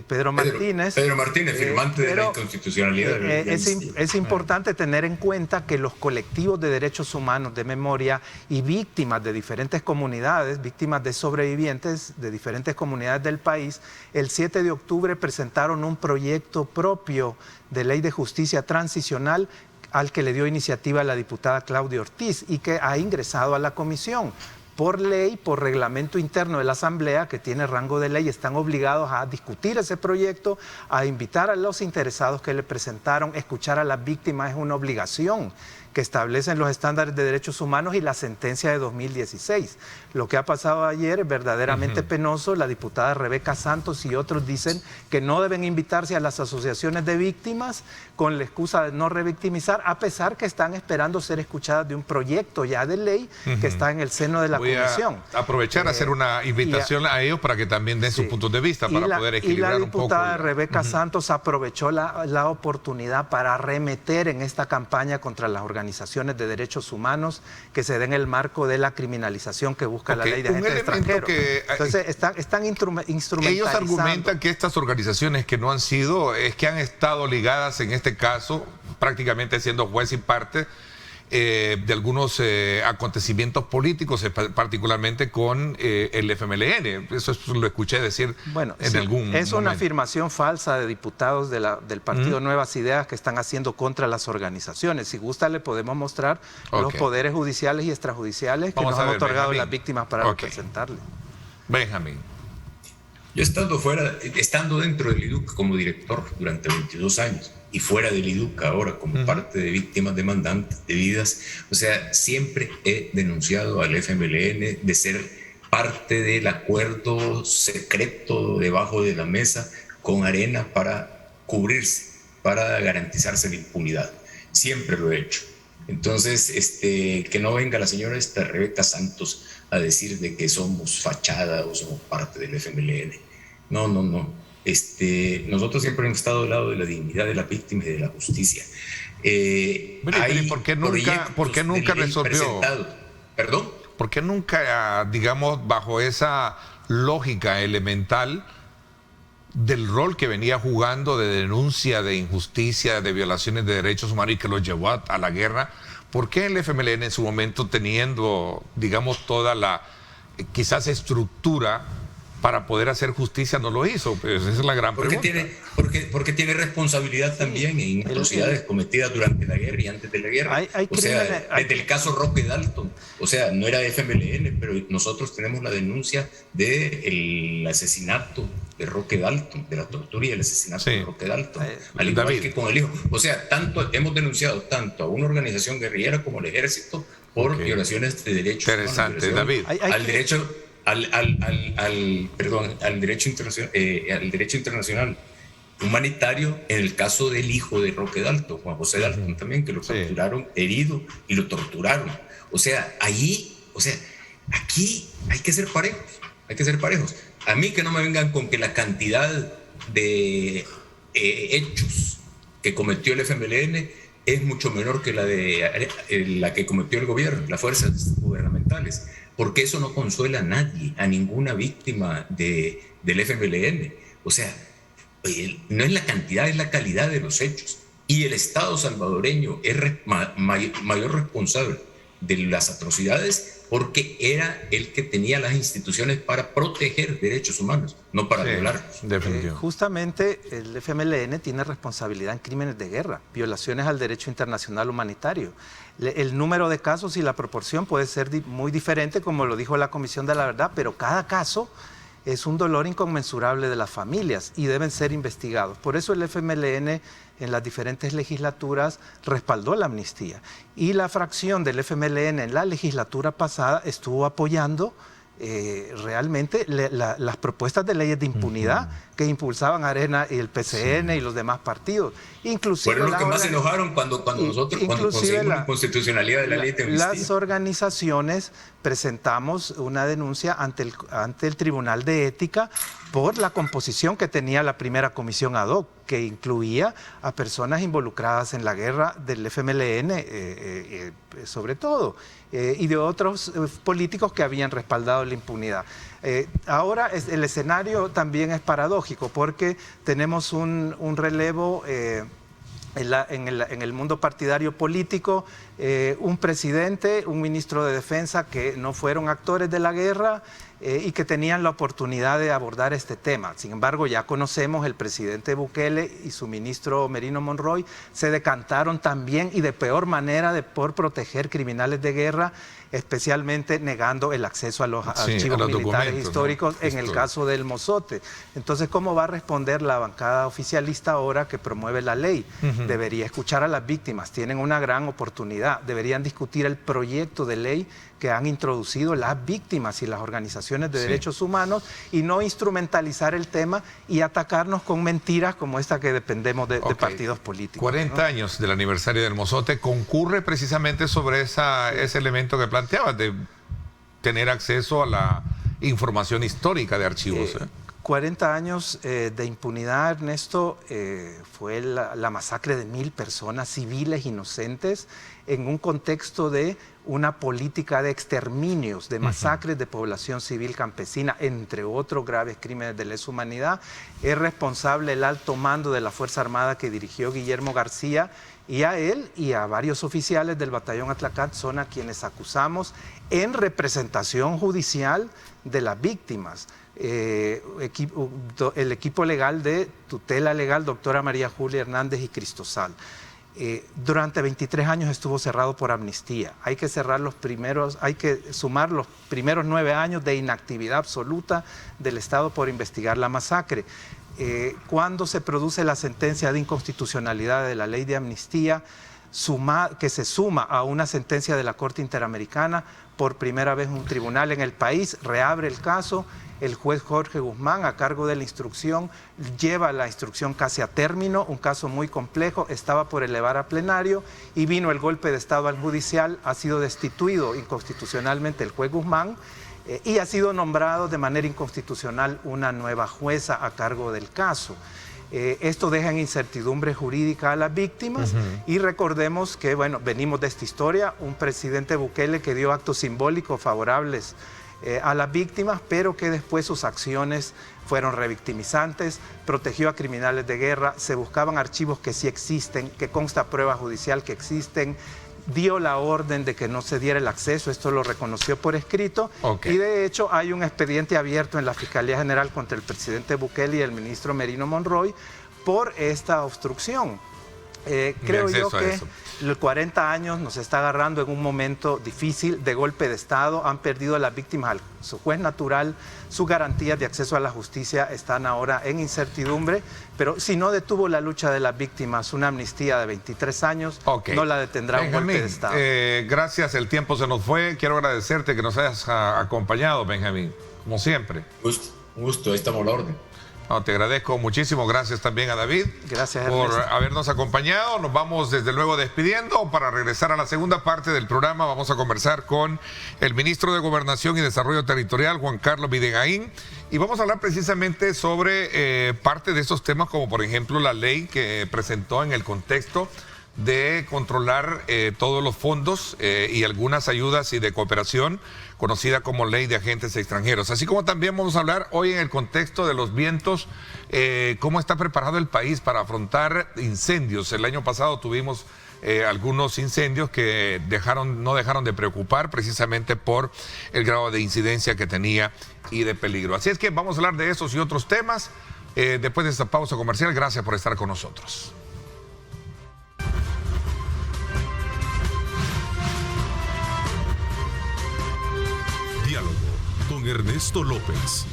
Pedro Martínez. Pedro Martínez, firmante de la inconstitucionalidad. Es importante tener en cuenta que los colectivos de derechos humanos, de memoria y víctimas de diferentes comunidades, víctimas de sobrevivientes de diferentes comunidades del país, el 7 de octubre presentaron un proyecto propio de ley de justicia transicional al que le dio iniciativa la diputada Claudia Ortiz y que ha ingresado a la comisión. Por ley, por reglamento interno de la Asamblea, que tiene rango de ley, están obligados a discutir ese proyecto, a invitar a los interesados que le presentaron, escuchar a las víctimas, es una obligación que establecen los estándares de derechos humanos y la sentencia de 2016. Lo que ha pasado ayer es verdaderamente penoso. La diputada Rebeca Santos y otros dicen que no deben invitarse a las asociaciones de víctimas con la excusa de no revictimizar, a pesar que están esperando ser escuchadas de un proyecto ya de ley que está en el seno de la comisión. Voy a aprovechar a hacer una invitación a ellos para que también den sus puntos de vista, para poder equilibrar un poco. Y la diputada Rebeca Santos aprovechó la oportunidad para arremeter en esta campaña contra las organizaciones de derechos humanos que se den en el marco de la criminalización que busca la ley de agentes extranjeros. Entonces están instrumentalizando. Ellos argumentan que estas organizaciones que no han sido, es que han estado ligadas en este caso, prácticamente siendo juez y parte de algunos acontecimientos políticos, particularmente con el FMLN. Eso lo escuché decir en algún momento. Es una afirmación falsa de diputados del partido Nuevas Ideas que están haciendo contra las organizaciones. Si gusta, le podemos mostrar los poderes judiciales y extrajudiciales que nos han otorgado las víctimas para representarle. Benjamín. Yo estando dentro del IDUC como director durante 22 años y fuera del IDUC ahora como parte de víctimas demandantes de vidas, o sea, siempre he denunciado al FMLN de ser parte del acuerdo secreto debajo de la mesa con Arena para cubrirse, para garantizarse la impunidad. Siempre lo he hecho. Entonces, que no venga la señora Rebeca Santos a decir de que somos fachada o somos parte del FMLN. No. Nosotros siempre hemos estado al lado de la dignidad de las víctimas y de la justicia. Hay ¿por qué nunca resolvió? ¿Perdón? ¿Por qué nunca, digamos, bajo esa lógica elemental del rol que venía jugando de denuncia de injusticia, de violaciones de derechos humanos y que los llevó a la guerra, por qué el FMLN en su momento, teniendo, digamos, toda la quizás estructura para poder hacer justicia, no lo hizo? Pues esa es la gran pregunta. Porque tiene responsabilidad también en atrocidades cometidas durante la guerra y antes de la guerra. Desde el caso Roque Dalton, o sea, no era FMLN, pero nosotros tenemos la denuncia del asesinato de Roque Dalton, de la tortura y el asesinato de Roque Dalton, al igual que con el hijo. O sea, hemos denunciado tanto a una organización guerrillera como al ejército por violaciones de derechos humanos. Interesante, David. Al derecho internacional humanitario en el caso del hijo de Roque Dalton, Juan José Dalton también, que lo capturaron herido y lo torturaron. Aquí hay que ser parejos. A mí que no me vengan con que la cantidad de hechos que cometió el FMLN es mucho menor que la que cometió el gobierno, las fuerzas gubernamentales, porque eso no consuela a nadie, a ninguna víctima del FMLN. O sea, no es la cantidad, es la calidad de los hechos. Y el Estado salvadoreño es mayor responsable de las atrocidades porque era el que tenía las instituciones para proteger derechos humanos, no para violarlos. Justamente el FMLN tiene responsabilidad en crímenes de guerra, violaciones al derecho internacional humanitario. El número de casos y la proporción puede ser muy diferente, como lo dijo la Comisión de la Verdad, pero cada caso es un dolor inconmensurable de las familias y deben ser investigados. Por eso el FMLN en las diferentes legislaturas respaldó la amnistía. Y la fracción del FMLN en la legislatura pasada estuvo apoyando realmente las propuestas de leyes de impunidad que impulsaban Arena y el PCN y los demás partidos. Inclusive fueron los que más se enojaron cuando nosotros conseguimos la constitucionalidad de la ley de amnistía. Las organizaciones presentamos una denuncia ante el Tribunal de Ética por la composición que tenía la primera comisión ad hoc, que incluía a personas involucradas en la guerra del FMLN, sobre todo, y de otros políticos que habían respaldado la impunidad. Ahora el escenario también es paradójico porque tenemos un relevo en el mundo partidario político, un presidente, un ministro de Defensa que no fueron actores de la guerra y que tenían la oportunidad de abordar este tema. Sin embargo, ya conocemos el presidente Bukele y su ministro Merino Monroy se decantaron también y de peor manera por proteger criminales de guerra, especialmente negando el acceso a los archivos militares históricos, ¿no? En el caso del Mozote. Entonces, ¿cómo va a responder la bancada oficialista ahora que promueve la ley? Debería escuchar a las víctimas, tienen una gran oportunidad, deberían discutir el proyecto de ley que han introducido las víctimas y las organizaciones de derechos humanos y no instrumentalizar el tema y atacarnos con mentiras como esta que dependemos de partidos políticos. 40 años del aniversario del Mozote concurre precisamente sobre ese elemento que planteabas de tener acceso a la información histórica de archivos. 40 años de impunidad, Ernesto, fue la masacre de 1000 personas civiles inocentes en un contexto de una política de exterminios, de masacres de población civil campesina, entre otros graves crímenes de lesa humanidad. Es responsable el alto mando de la Fuerza Armada que dirigió Guillermo García, y a él y a varios oficiales del batallón Atlacán son a quienes acusamos en representación judicial de las víctimas. El equipo legal de tutela legal, doctora María Julia Hernández y Cristosal. Durante 23 años estuvo cerrado por amnistía. Hay que sumar los primeros 9 años de inactividad absoluta del Estado por investigar la masacre. Cuando se produce la sentencia de inconstitucionalidad de la ley de amnistía, que se suma a una sentencia de la Corte Interamericana, por primera vez un tribunal en el país reabre el caso. El juez Jorge Guzmán, a cargo de la instrucción, lleva la instrucción casi a término, un caso muy complejo, estaba por elevar a plenario y vino el golpe de Estado al judicial, ha sido destituido inconstitucionalmente el juez Guzmán y ha sido nombrado de manera inconstitucional una nueva jueza a cargo del caso. Esto deja en incertidumbre jurídica a las víctimas y recordemos que, bueno, venimos de esta historia, un presidente Bukele que dio actos simbólicos favorables a las víctimas, pero que después sus acciones fueron revictimizantes, protegió a criminales de guerra, se buscaban archivos que sí existen, que consta prueba judicial que existen, dio la orden de que no se diera el acceso, esto lo reconoció por escrito, y de hecho hay un expediente abierto en la Fiscalía General contra el presidente Bukele y el ministro Merino Monroy por esta obstrucción. Creo yo que los 40 años nos está agarrando en un momento difícil de golpe de Estado, han perdido a las víctimas su juez natural, sus garantías de acceso a la justicia están ahora en incertidumbre, pero si no detuvo la lucha de las víctimas una amnistía de 23 años, no la detendrá un golpe de Estado. Gracias, el tiempo se nos fue, quiero agradecerte que nos hayas acompañado, Benjamín, como siempre. Un gusto, ahí estamos a la orden. No, te agradezco muchísimo, gracias también a David. Gracias, por Ernesto, habernos acompañado. Nos vamos desde luego despidiendo. Para regresar a la segunda parte del programa vamos a conversar con el ministro de Gobernación y Desarrollo Territorial, Juan Carlos Videgaín, y vamos a hablar precisamente sobre parte de esos temas, como por ejemplo la ley que presentó en el contexto de controlar todos los fondos y algunas ayudas y de cooperación, conocida como Ley de Agentes Extranjeros. Así como también vamos a hablar hoy en el contexto de los vientos, cómo está preparado el país para afrontar incendios. El año pasado tuvimos algunos incendios que no dejaron de preocupar precisamente por el grado de incidencia que tenía y de peligro. Así es que vamos a hablar de esos y otros temas después de esta pausa comercial. Gracias por estar con nosotros. Diálogo con Ernesto López.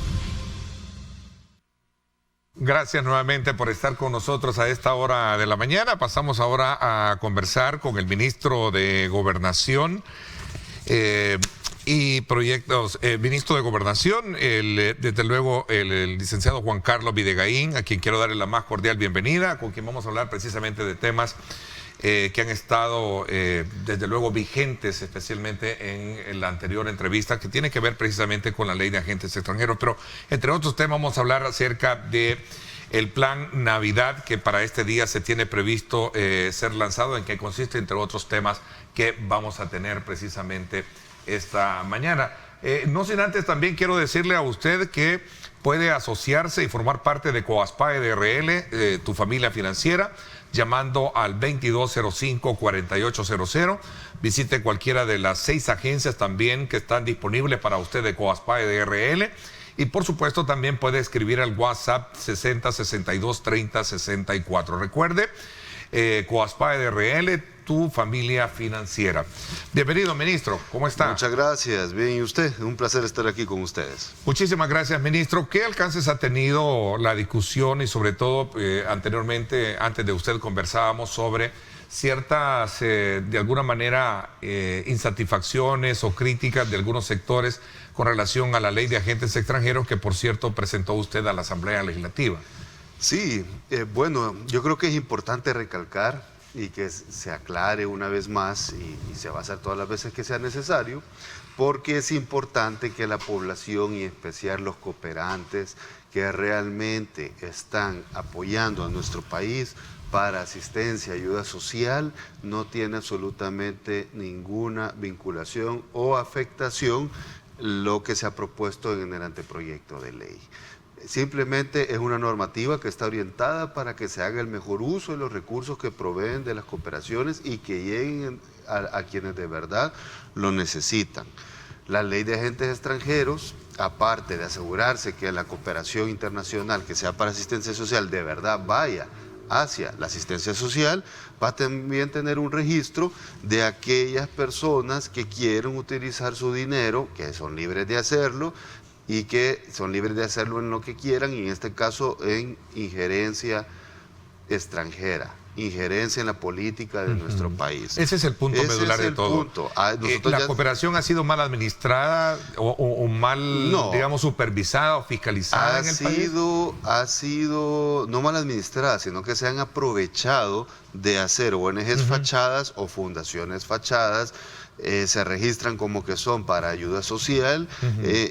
Gracias nuevamente por estar con nosotros a esta hora de la mañana. Pasamos ahora a conversar con el ministro de Gobernación y Proyectos, ministro de Gobernación, desde luego el licenciado Juan Carlos Videgaín, a quien quiero darle la más cordial bienvenida, con quien vamos a hablar precisamente de temas que han estado desde luego vigentes, especialmente en la anterior entrevista, que tiene que ver precisamente con la ley de agentes extranjeros. Pero entre otros temas vamos a hablar acerca de el plan Navidad, que para este día se tiene previsto ser lanzado, en que consiste, entre otros temas, que vamos a tener precisamente esta mañana. No sin antes también quiero decirle a usted que puede asociarse y formar parte de Coaspae DRL, tu familia financiera, llamando al 2205-4800. Visite cualquiera de las 6 agencias también que están disponibles para usted de Coaspae DRL. Y por supuesto también puede escribir al WhatsApp 60 62 30 64. Recuerde, Coaspae DRL, tu familia financiera. Bienvenido, ministro. ¿Cómo está? Muchas gracias. Bien, ¿y usted? Un placer estar aquí con ustedes. Muchísimas gracias, ministro. ¿Qué alcances ha tenido la discusión y sobre todo anteriormente, antes de usted, conversábamos sobre ciertas, de alguna manera, insatisfacciones o críticas de algunos sectores con relación a la ley de agentes extranjeros que, por cierto, presentó usted a la Asamblea Legislativa? Sí, bueno, yo creo que es importante recalcar y que se aclare una vez más y se va a hacer todas las veces que sea necesario, porque es importante que la población y en especial los cooperantes que realmente están apoyando a nuestro país para asistencia, ayuda social, no tiene absolutamente ninguna vinculación o afectación lo que se ha propuesto en el anteproyecto de ley. Simplemente es una normativa que está orientada para que se haga el mejor uso de los recursos que proveen de las cooperaciones y que lleguen a quienes de verdad lo necesitan. La ley de agentes extranjeros, aparte de asegurarse que la cooperación internacional que sea para asistencia social de verdad vaya hacia la asistencia social, va a también tener un registro de aquellas personas que quieren utilizar su dinero, que son libres de hacerlo, y que son libres de hacerlo en lo que quieran, y en este caso en injerencia extranjera, injerencia en la política de nuestro país. Ese es el punto medular de todo. ¿La cooperación ha sido mal administrada o mal, digamos, supervisada o fiscalizada en el país? Ha sido no mal administrada, sino que se han aprovechado de hacer ONGs fachadas o fundaciones fachadas. Se registran como que son para ayuda social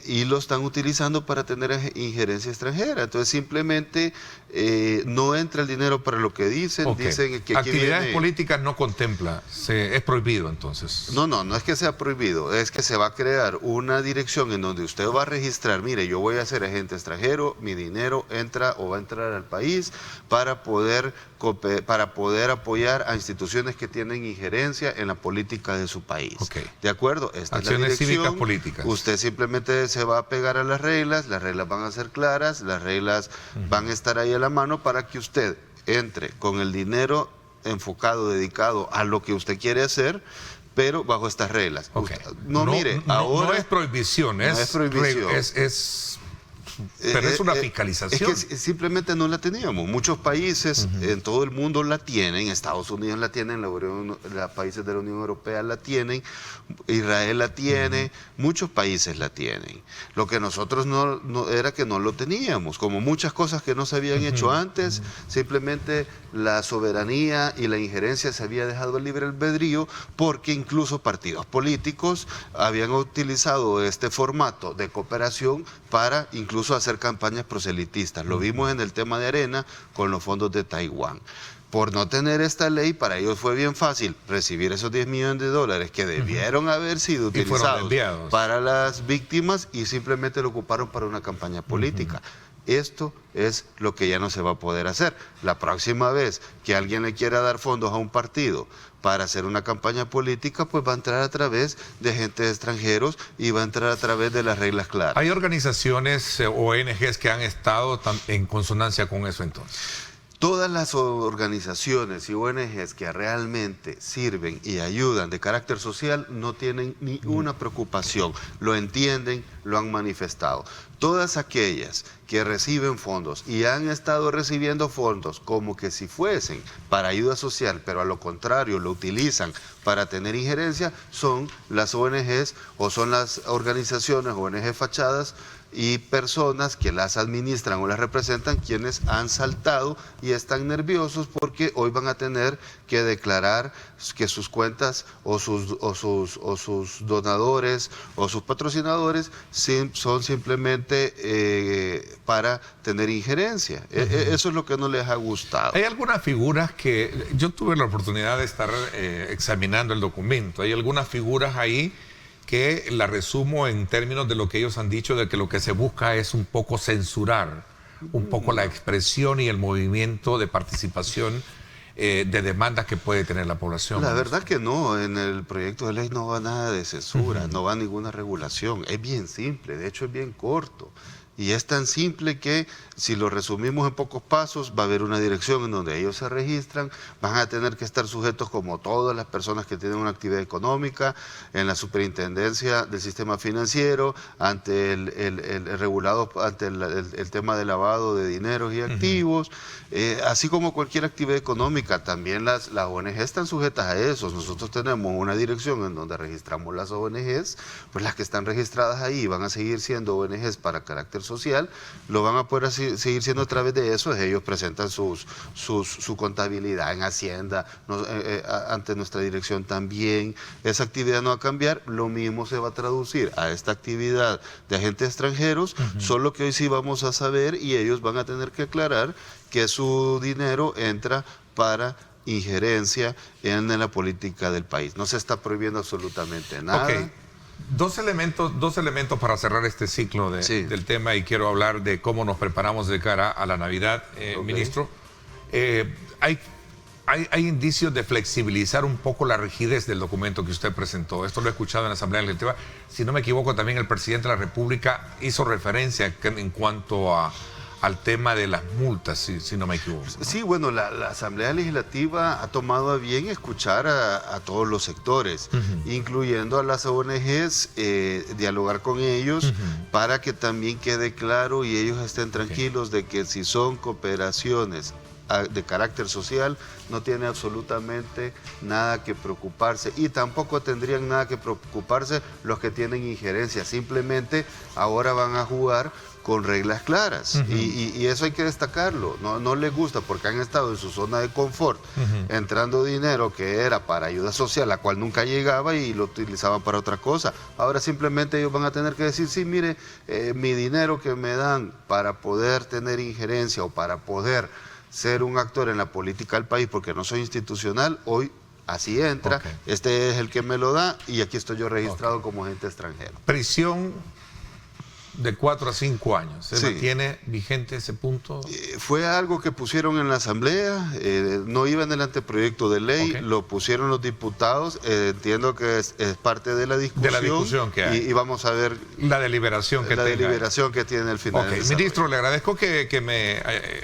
y lo están utilizando para tener injerencia extranjera. Entonces simplemente no entra el dinero para lo que dicen. Dicen que actividades políticas no contempla, es prohibido entonces. No es que sea prohibido, es que se va a crear una dirección en donde usted va a registrar, mire, yo voy a ser agente extranjero, mi dinero entra o va a entrar al país para poder apoyar a instituciones que tienen injerencia en la política de su país. ¿De acuerdo? Esta acciones es la cívicas políticas. Usted simplemente se va a pegar a las reglas van a ser claras, las reglas van a estar ahí a la mano para que usted entre con el dinero enfocado, dedicado a lo que usted quiere hacer, pero bajo estas reglas. No es prohibición, pero es una fiscalización. Es que simplemente no la teníamos. Muchos países en todo el mundo la tienen, Estados Unidos la tienen, los países de la Unión Europea la tienen, Israel la tiene, muchos países la tienen. Lo que nosotros no era que no lo teníamos, como muchas cosas que no se habían hecho antes, simplemente la soberanía y la injerencia se había dejado el libre albedrío, porque incluso partidos políticos habían utilizado este formato de cooperación para incluso hacer campañas proselitistas. Lo vimos en el tema de Arena con los fondos de Taiwán. Por no tener esta ley, para ellos fue bien fácil recibir esos 10 millones de dólares que debieron haber sido utilizados para las víctimas y simplemente lo ocuparon para una campaña política. Esto es lo que ya no se va a poder hacer. La próxima vez que alguien le quiera dar fondos a un partido para hacer una campaña política, pues va a entrar a través de agentes extranjeros y va a entrar a través de las reglas claras. ¿Hay organizaciones, ONGs que han estado en consonancia con eso entonces? Todas las organizaciones y ONGs que realmente sirven y ayudan de carácter social no tienen ni una preocupación, lo entienden, lo han manifestado. Todas aquellas que reciben fondos y han estado recibiendo fondos como que si fuesen para ayuda social, pero a lo contrario lo utilizan para tener injerencia, son las ONGs o son las organizaciones, ONG fachadas, y personas que las administran o las representan, quienes han saltado y están nerviosos porque hoy van a tener que declarar que sus cuentas o sus donadores o sus patrocinadores son simplemente para tener injerencia. Eso es lo que no les ha gustado. Hay algunas figuras que yo tuve la oportunidad de estar examinando el documento. Hay algunas figuras ahí que la resumo en términos de lo que ellos han dicho, de que lo que se busca es un poco censurar un poco la expresión y el movimiento de participación de demandas que puede tener la población. La verdad que no, en el proyecto de ley no va nada de censura, no va ninguna regulación, es bien simple, de hecho es bien corto. Y es tan simple que, si lo resumimos en pocos pasos, va a haber una dirección en donde ellos se registran, van a tener que estar sujetos, como todas las personas que tienen una actividad económica, en la superintendencia del sistema financiero, ante el regulado, ante el tema de lavado de dineros y activos, así como cualquier actividad económica. También las ONG están sujetas a eso. Nosotros tenemos una dirección en donde registramos las ONGs, pues las que están registradas ahí van a seguir siendo ONGs para carácter social, lo van a poder seguir siendo a través de eso. Ellos presentan su contabilidad en Hacienda, ante nuestra dirección también. Esa actividad no va a cambiar, lo mismo se va a traducir a esta actividad de agentes extranjeros, solo que hoy sí vamos a saber y ellos van a tener que aclarar que su dinero entra para injerencia en la política del país. No se está prohibiendo absolutamente nada. Okay. Dos elementos para cerrar este ciclo del tema, y quiero hablar de cómo nos preparamos de cara a la Navidad, ministro. Hay indicios de flexibilizar un poco la rigidez del documento que usted presentó. Esto lo he escuchado en la Asamblea Legislativa. Si no me equivoco, también el presidente de la República hizo referencia en cuanto al tema de las multas, si no me equivoco, ¿no? Sí, bueno, la Asamblea Legislativa ha tomado a bien escuchar a todos los sectores, incluyendo a las ONGs, dialogar con ellos para que también quede claro y ellos estén tranquilos de que si son cooperaciones de carácter social, no tiene absolutamente nada que preocuparse, y tampoco tendrían nada que preocuparse los que tienen injerencia. Simplemente ahora van a jugar con reglas claras, y eso hay que destacarlo. No les gusta porque han estado en su zona de confort, entrando dinero que era para ayuda social, la cual nunca llegaba, y lo utilizaban para otra cosa. Ahora simplemente ellos van a tener que decir, sí, mire, mi dinero que me dan para poder tener injerencia o para poder ser un actor en la política del país, porque no soy institucional, hoy así entra, este es el que me lo da, y aquí estoy yo registrado como agente extranjero. Prisión de 4 a 5 años. ¿Se mantiene vigente ese punto? Fue algo que pusieron en la Asamblea, no iba en el anteproyecto de ley, lo pusieron los diputados, entiendo que es parte de la discusión. De la discusión que hay. Y vamos a ver la deliberación que tiene el final. Ministro, le agradezco que me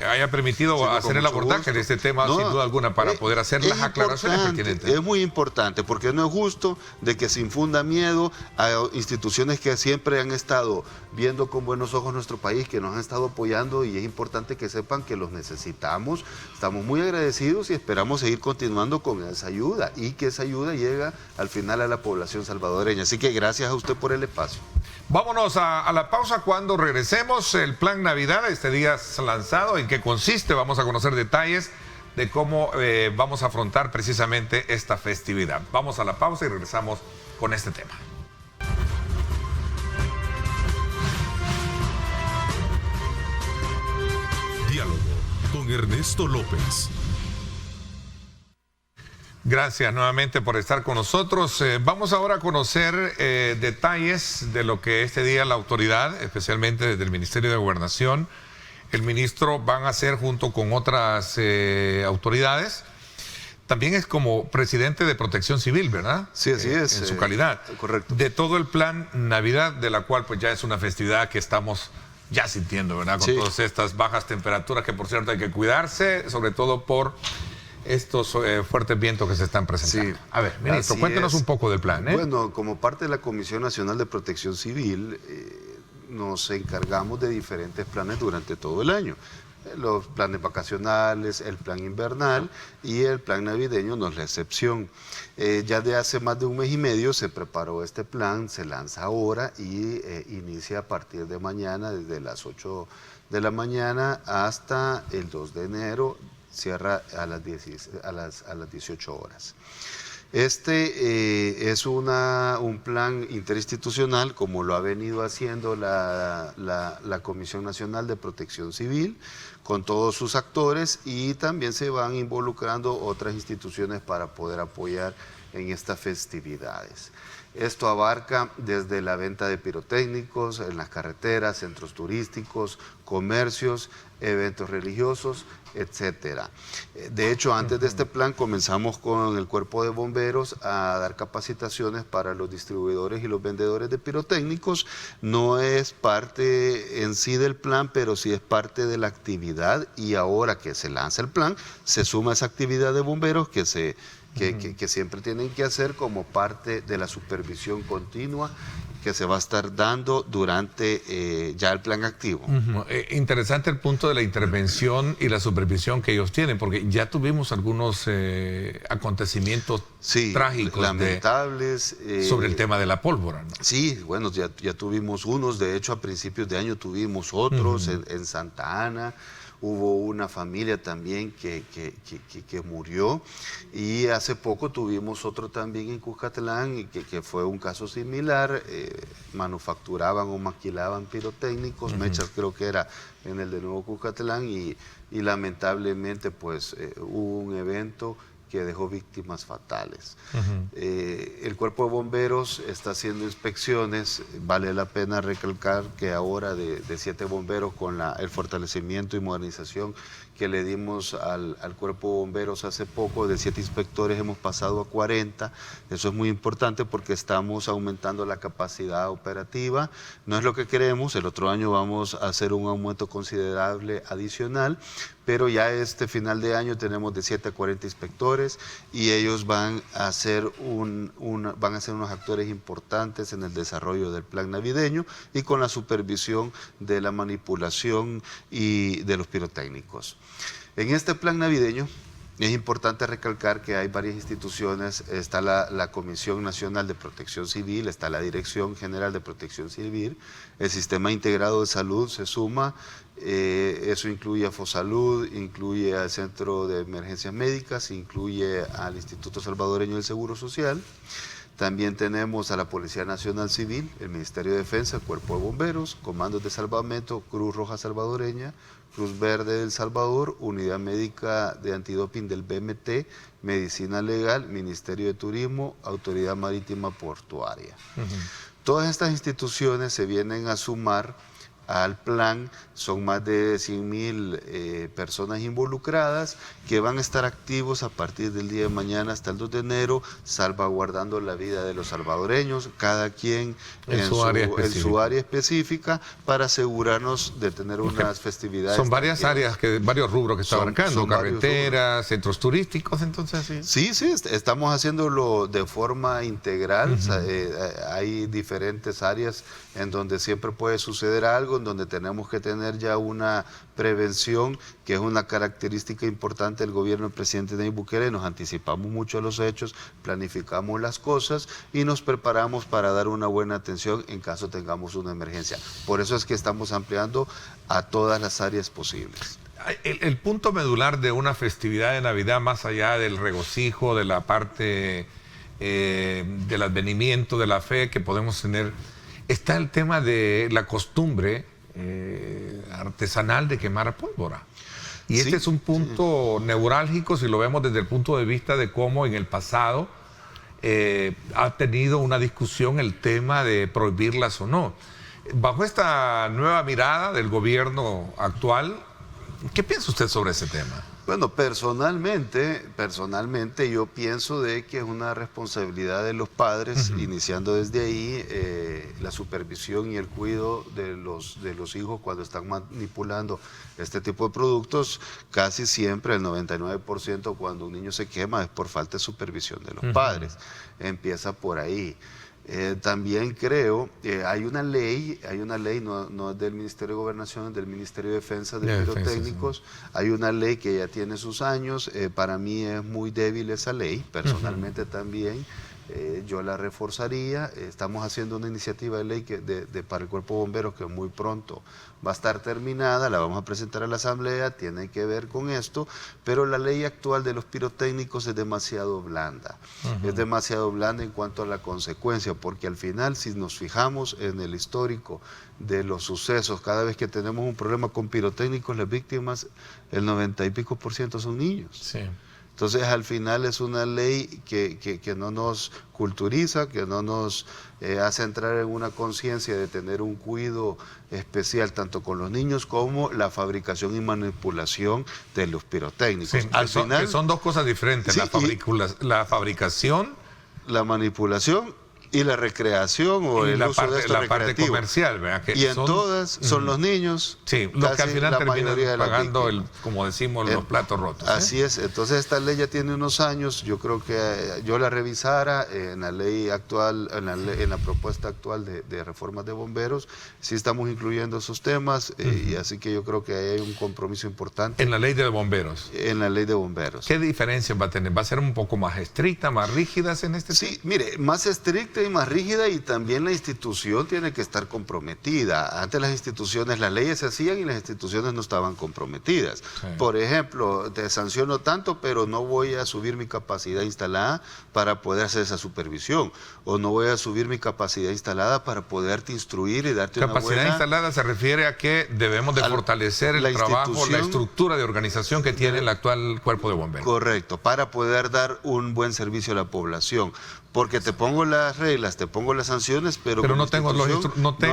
haya permitido hacer el abordaje de este tema, sin duda alguna, para poder hacer las aclaraciones pertinentes. Es muy importante, porque no es justo de que se infunda miedo a instituciones que siempre han estado viendo con buenos ojos nuestro país, que nos han estado apoyando, y es importante que sepan que los necesitamos. Estamos muy agradecidos y esperamos seguir continuando con esa ayuda, y que esa ayuda llega al final a la población salvadoreña. Así que gracias a usted por el espacio. Vámonos a la pausa. Cuando regresemos, el plan Navidad, este día lanzado, ¿en qué consiste? Vamos a conocer detalles de cómo vamos a afrontar precisamente esta festividad. Vamos a la pausa y regresamos con este tema. Diálogo con Ernesto López. Gracias nuevamente por estar con nosotros. Vamos ahora a conocer detalles de lo que este día la autoridad, especialmente desde el Ministerio de Gobernación, el ministro, van a hacer junto con otras autoridades. También es como presidente de Protección Civil, ¿verdad? Sí, así es. En su calidad. Correcto. De todo el plan Navidad, de la cual pues ya es una festividad que estamos ya sintiendo, ¿verdad? Con todas estas bajas temperaturas, que por cierto hay que cuidarse, sobre todo por estos fuertes vientos que se están presentando. Sí, a ver, ministro, cuéntenos un poco del plan. Bueno, como parte de la Comisión Nacional de Protección Civil, nos encargamos de diferentes planes durante todo el año. Los planes vacacionales, el plan invernal y el plan navideño no es la excepción. Ya de hace más de un mes y medio se preparó este plan, se lanza ahora y inicia a partir de mañana, desde las 8 de la mañana hasta el 2 de enero, cierra a las 18 horas. Este es un plan interinstitucional, como lo ha venido haciendo la Comisión Nacional de Protección Civil, con todos sus actores, y también se van involucrando otras instituciones para poder apoyar en estas festividades. Esto abarca desde la venta de pirotécnicos en las carreteras, centros turísticos, comercios, eventos religiosos, etcétera. De hecho, antes de este plan comenzamos con el Cuerpo de Bomberos a dar capacitaciones para los distribuidores y los vendedores de pirotécnicos. No es parte en sí del plan, pero sí es parte de la actividad, y ahora que se lanza el plan, se suma esa actividad de bomberos que siempre tienen que hacer como parte de la supervisión continua que se va a estar dando durante ya el plan activo. Interesante el punto de la intervención y la supervisión que ellos tienen, porque ya tuvimos algunos acontecimientos trágicos, lamentables, sobre el tema de la pólvora, ¿no? Sí, bueno, ya tuvimos unos, de hecho a principios de año tuvimos otros en Santa Ana. Hubo una familia también que murió, y hace poco tuvimos otro también en Cuscatlán que fue un caso similar. Manufacturaban o maquilaban pirotécnicos, mechas creo que era en el de Nuevo Cuscatlán, y lamentablemente pues hubo un evento que dejó víctimas fatales. El Cuerpo de Bomberos está haciendo inspecciones. Vale la pena recalcar que ahora de 7 bomberos, con el fortalecimiento y modernización que le dimos al Cuerpo de Bomberos hace poco, de 7 inspectores hemos pasado a 40. Eso es muy importante porque estamos aumentando la capacidad operativa. No es lo que queremos, el otro año vamos a hacer un aumento considerable adicional, pero ya este final de año tenemos de 7 a 40 inspectores, y ellos van a ser unos actores importantes en el desarrollo del plan navideño y con la supervisión de la manipulación y de los pirotécnicos. En este plan navideño es importante recalcar que hay varias instituciones. Está la Comisión Nacional de Protección Civil, está la Dirección General de Protección Civil, el Sistema Integrado de Salud se suma, eso incluye a Fosalud, incluye al Centro de Emergencias Médicas, incluye al Instituto Salvadoreño del Seguro Social. También tenemos a la Policía Nacional Civil, el Ministerio de Defensa, el Cuerpo de Bomberos, Comandos de Salvamento, Cruz Roja Salvadoreña, Cruz Verde del Salvador, Unidad Médica de Antidoping del BMT, Medicina Legal, Ministerio de Turismo, Autoridad Marítima Portuaria. Todas estas instituciones se vienen a sumar al plan. Son más de 100.000 personas involucradas que van a estar activos a partir del día de mañana hasta el 2 de enero, salvaguardando la vida de los salvadoreños, cada quien en su área específica, para asegurarnos de tener unas festividades. Son varias áreas, varios rubros que están abarcando, carreteras, centros turísticos, entonces sí. Sí, estamos haciéndolo de forma integral. Hay diferentes áreas en donde siempre puede suceder algo, en donde tenemos que tener ya una prevención, que es una característica importante del gobierno del presidente Nayib Bukele. Nos anticipamos mucho a los hechos, planificamos las cosas y nos preparamos para dar una buena atención en caso tengamos una emergencia. Por eso es que estamos ampliando a todas las áreas posibles. El punto medular de una festividad de Navidad, más allá del regocijo, de la parte del advenimiento, de la fe que podemos tener, está el tema de la costumbre artesanal de quemar pólvora. Y este es un punto neurálgico, si lo vemos desde el punto de vista de cómo en el pasado ha tenido una discusión el tema de prohibirlas o no. Bajo esta nueva mirada del gobierno actual, ¿qué piensa usted sobre ese tema? Bueno, personalmente yo pienso de que es una responsabilidad de los padres, iniciando desde ahí la supervisión y el cuidado de los hijos cuando están manipulando este tipo de productos. Casi siempre, el 99%, cuando un niño se quema es por falta de supervisión de los padres. Empieza por ahí. También creo, hay una ley, no es del Ministerio de Gobernación, es del Ministerio de Defensa de Pirotécnicos. Sí. Hay una ley que ya tiene sus años. Para mí es muy débil esa ley, personalmente también. Yo la reforzaría. Estamos haciendo una iniciativa de ley para el Cuerpo de Bomberos que muy pronto va a estar terminada, la vamos a presentar a la Asamblea, tiene que ver con esto, pero la ley actual de los pirotécnicos es demasiado blanda. Es demasiado blanda en cuanto a la consecuencia, porque al final, si nos fijamos en el histórico de los sucesos, cada vez que tenemos un problema con pirotécnicos, las víctimas, el 90 y pico % son niños. Sí. Entonces, al final es una ley que no nos culturiza, que no nos hace entrar en una conciencia de tener un cuidado especial tanto con los niños como la fabricación y manipulación de los pirotécnicos. Sí, que son dos cosas diferentes, sí, la fabricación, la manipulación y la recreación o el uso de esto la parte comercial, ¿verdad? Y en todas son los niños, sí, los que al final terminan pagando, como decimos, los platos rotos. Así es. Entonces esta ley ya tiene unos años. Yo creo que yo la revisara en la ley actual, en la propuesta actual de reformas de bomberos. Sí estamos incluyendo esos temas, y así que yo creo que hay un compromiso importante. En la ley de bomberos. En la ley de bomberos. ¿Qué diferencias va a tener? ¿Va a ser un poco más estricta, más rígidas en este tema? Sí, mire, más estricta y más rígida, y también la institución tiene que estar comprometida. Antes las instituciones, las leyes se hacían y las instituciones no estaban comprometidas. Sí. Por ejemplo, te sanciono tanto, pero no voy a subir mi capacidad instalada para poder hacer esa supervisión, o no voy a subir mi capacidad instalada para poderte instruir y darte una buena... Capacidad instalada se refiere a que debemos de fortalecer el trabajo, la estructura de organización que tiene el actual Cuerpo de Bomberos. Correcto, para poder dar un buen servicio a la población. Porque te pongo las reglas, te pongo las sanciones, pero no tengo no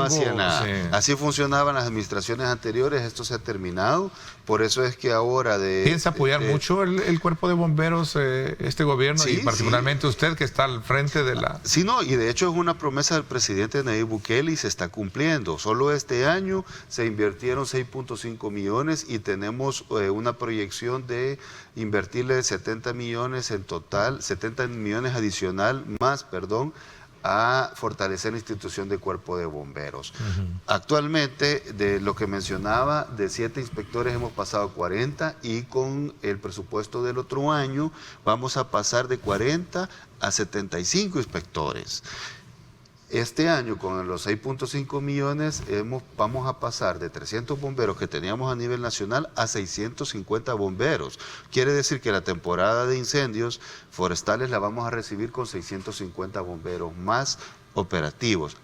hacía nada. Sí. Así funcionaban las administraciones anteriores, esto se ha terminado. Por eso es que ahora ¿Piensa apoyar mucho el Cuerpo de Bomberos, este gobierno, sí, y particularmente usted que está al frente de la... Sí, no, y de hecho es una promesa del presidente Nayib Bukele y se está cumpliendo. Solo este año se invirtieron 6.5 millones y tenemos una proyección de invertirle 70 millones en total, 70 millones adicional más, a fortalecer la institución de Cuerpo de Bomberos. Actualmente, de lo que mencionaba, de 7 inspectores hemos pasado a 40, y con el presupuesto del otro año vamos a pasar de 40 a 75 inspectores. Este año, con los 6.5 millones, vamos a pasar de 300 bomberos que teníamos a nivel nacional a 650 bomberos. Quiere decir que la temporada de incendios forestales la vamos a recibir con 650 bomberos más operativos,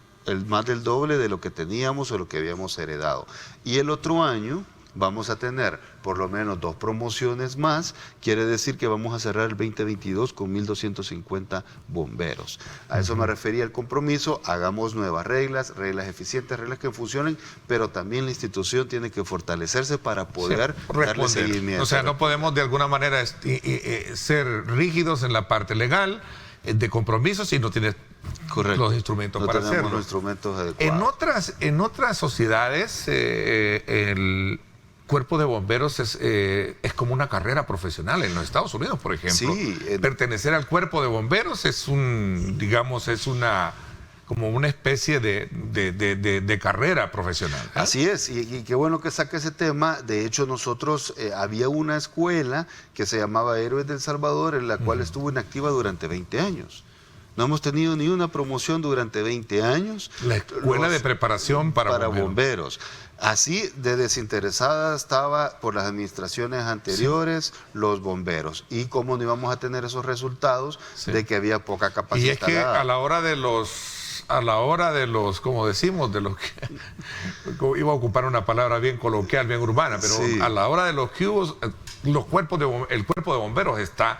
más del doble de lo que teníamos o lo que habíamos heredado. Y el otro año vamos a tener por lo menos 2 promociones más, quiere decir que vamos a cerrar el 2022 con 1.250 bomberos. A eso me refería el compromiso, hagamos nuevas reglas eficientes, reglas que funcionen, pero también la institución tiene que fortalecerse para poder darle seguimiento. O sea, no podemos de alguna manera ser rígidos en la parte legal, de compromiso, si no tienes los instrumentos para hacerlo. Los instrumentos adecuados. En otras sociedades, el Cuerpo de Bomberos es como una carrera profesional. En los Estados Unidos, por ejemplo, sí, pertenecer al Cuerpo de Bomberos es como una especie de carrera profesional. Así es, y qué bueno que saque ese tema. De hecho, nosotros había una escuela que se llamaba Héroes del Salvador, en la cual estuvo inactiva durante 20 años. No hemos tenido ni una promoción durante 20 años. La escuela de preparación para bomberos. Así de desinteresada estaba por las administraciones anteriores, sí, los bomberos. Y cómo no íbamos a tener esos resultados, sí, de que había poca capacidad. Y es que a la hora de los, como decimos, de los que iba a ocupar una palabra bien coloquial, bien urbana, pero sí, a la hora de los cubos, el Cuerpo de Bomberos está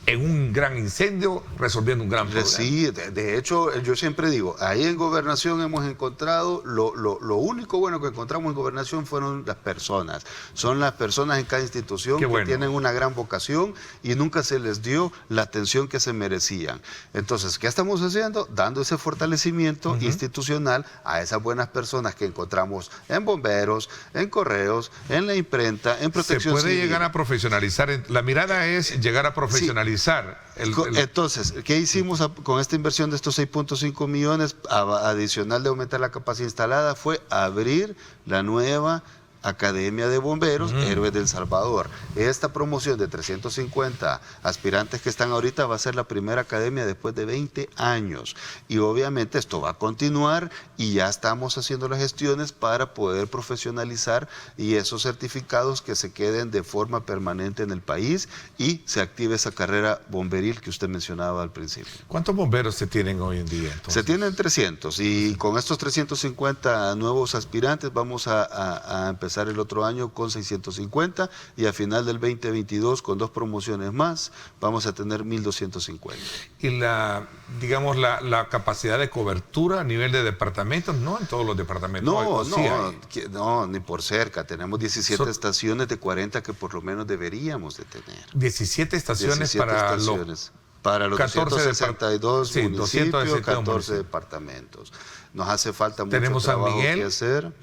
en un gran incendio, resolviendo un gran problema. Sí, de hecho, yo siempre digo, ahí en Gobernación hemos encontrado, lo único bueno que encontramos en Gobernación fueron las personas. Son las personas en cada institución que tienen una gran vocación y nunca se les dio la atención que se merecían. Entonces, ¿qué estamos haciendo? Dando ese fortalecimiento institucional a esas buenas personas que encontramos en bomberos, en correos, en la imprenta, en protección civil. Se puede civil. llegar a profesionalizar. La mirada es llegar a profesionalizar profesionalizar. Entonces, ¿qué hicimos con esta inversión de estos 6.5 millones? Adicional de aumentar la capacidad instalada, fue abrir la nueva Academia de Bomberos, Héroes del Salvador. Esta promoción de 350 aspirantes que están ahorita va a ser la primera academia después de 20 años. Y obviamente esto va a continuar y ya estamos haciendo las gestiones para poder profesionalizar y esos certificados que se queden de forma permanente en el país y se active esa carrera bomberil que usted mencionaba al principio. ¿Cuántos bomberos se tienen hoy en día, entonces? Se tienen 300 y con estos 350 nuevos aspirantes vamos a empezar el otro año con 650 y a final del 2022 con 2 promociones más vamos a tener 1.250. Y la capacidad de cobertura a nivel de departamentos, no en todos los departamentos. No, ni por cerca. Tenemos 17 estaciones de 40 que por lo menos deberíamos de tener. 17 estaciones para los 262 municipios, 14 municipios. departamentos. Nos hace falta mucho Tenemos trabajo San Miguel que hacer.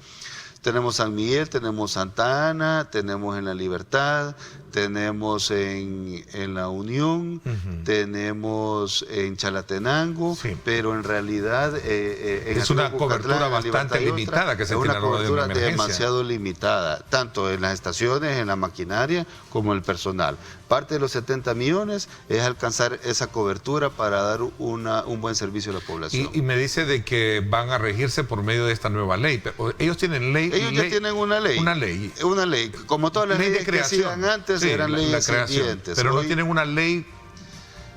Tenemos San Miguel, tenemos Santa Ana, tenemos en La Libertad, tenemos en La Unión, tenemos en Chalatenango, pero en realidad es una cobertura bastante limitada que se tiene a lo largo de una emergencia. Demasiado limitada, tanto en las estaciones, en la maquinaria, como en el personal. Parte de los 70 millones es alcanzar esa cobertura para dar un buen servicio a la población. Y me dice de que van a regirse por medio de esta nueva ley. Pero ellos tienen ley. Ellos ya tienen una ley. Una ley. Una ley. Como todas las leyes que hacían antes, sí, eran leyes pendientes. Pero hoy no tienen una ley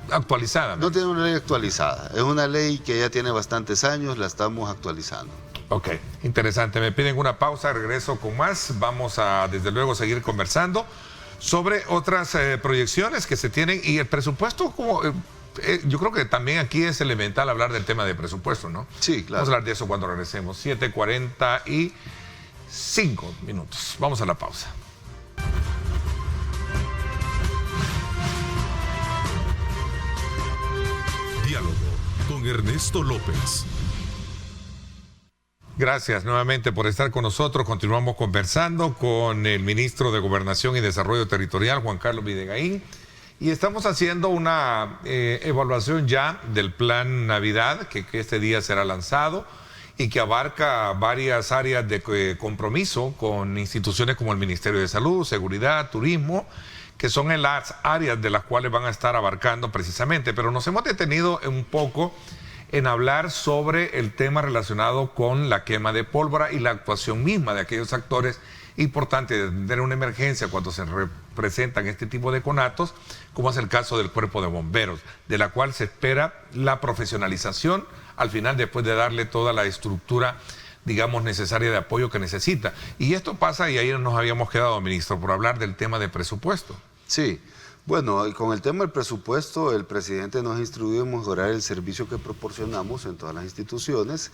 actualizada. No tienen una ley actualizada. Es una ley que ya tiene bastantes años, la estamos actualizando. Ok, interesante. Me piden una pausa, regreso con más. Vamos a, desde luego, seguir conversando sobre otras proyecciones que se tienen y el presupuesto como... yo creo que también aquí es elemental hablar del tema de presupuesto, ¿no? Sí, claro. Vamos a hablar de eso cuando regresemos. 7:45 minutos. Vamos a la pausa. Diálogo con Ernesto López. Gracias nuevamente por estar con nosotros. Continuamos conversando con el ministro de Gobernación y Desarrollo Territorial, Juan Carlos Videgaín. Y estamos haciendo una evaluación ya del Plan Navidad, que este día será lanzado y que abarca varias áreas de compromiso con instituciones como el Ministerio de Salud, Seguridad, Turismo, que son en las áreas de las cuales van a estar abarcando precisamente. Pero nos hemos detenido un poco en hablar sobre el tema relacionado con la quema de pólvora y la actuación misma de aquellos actores. Importante de tener una emergencia cuando se presentan este tipo de conatos, como es el caso del Cuerpo de Bomberos, de la cual se espera la profesionalización al final después de darle toda la estructura, digamos, necesaria de apoyo que necesita. Y esto pasa, y ahí nos habíamos quedado, ministro, por hablar del tema de presupuesto. Sí. Bueno, y con el tema del presupuesto, el presidente nos ha instruido en mejorar el servicio que proporcionamos en todas las instituciones,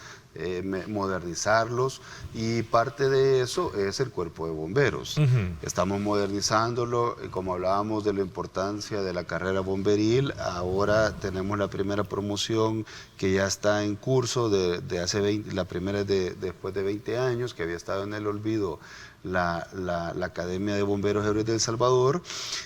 modernizarlos, y parte de eso es el Cuerpo de Bomberos. Estamos modernizándolo, como hablábamos de la importancia de la carrera bomberil, ahora tenemos la primera promoción que ya está en curso de hace 20, la primera después de 20 años, que había estado en el olvido, la Academia de Bomberos Héroes del Salvador,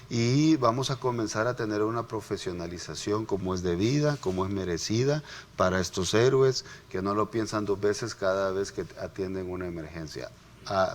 y vamos a comenzar a tener una profesionalización como es debida, como es merecida para estos héroes que no lo piensan 2 veces cada vez que atienden una emergencia.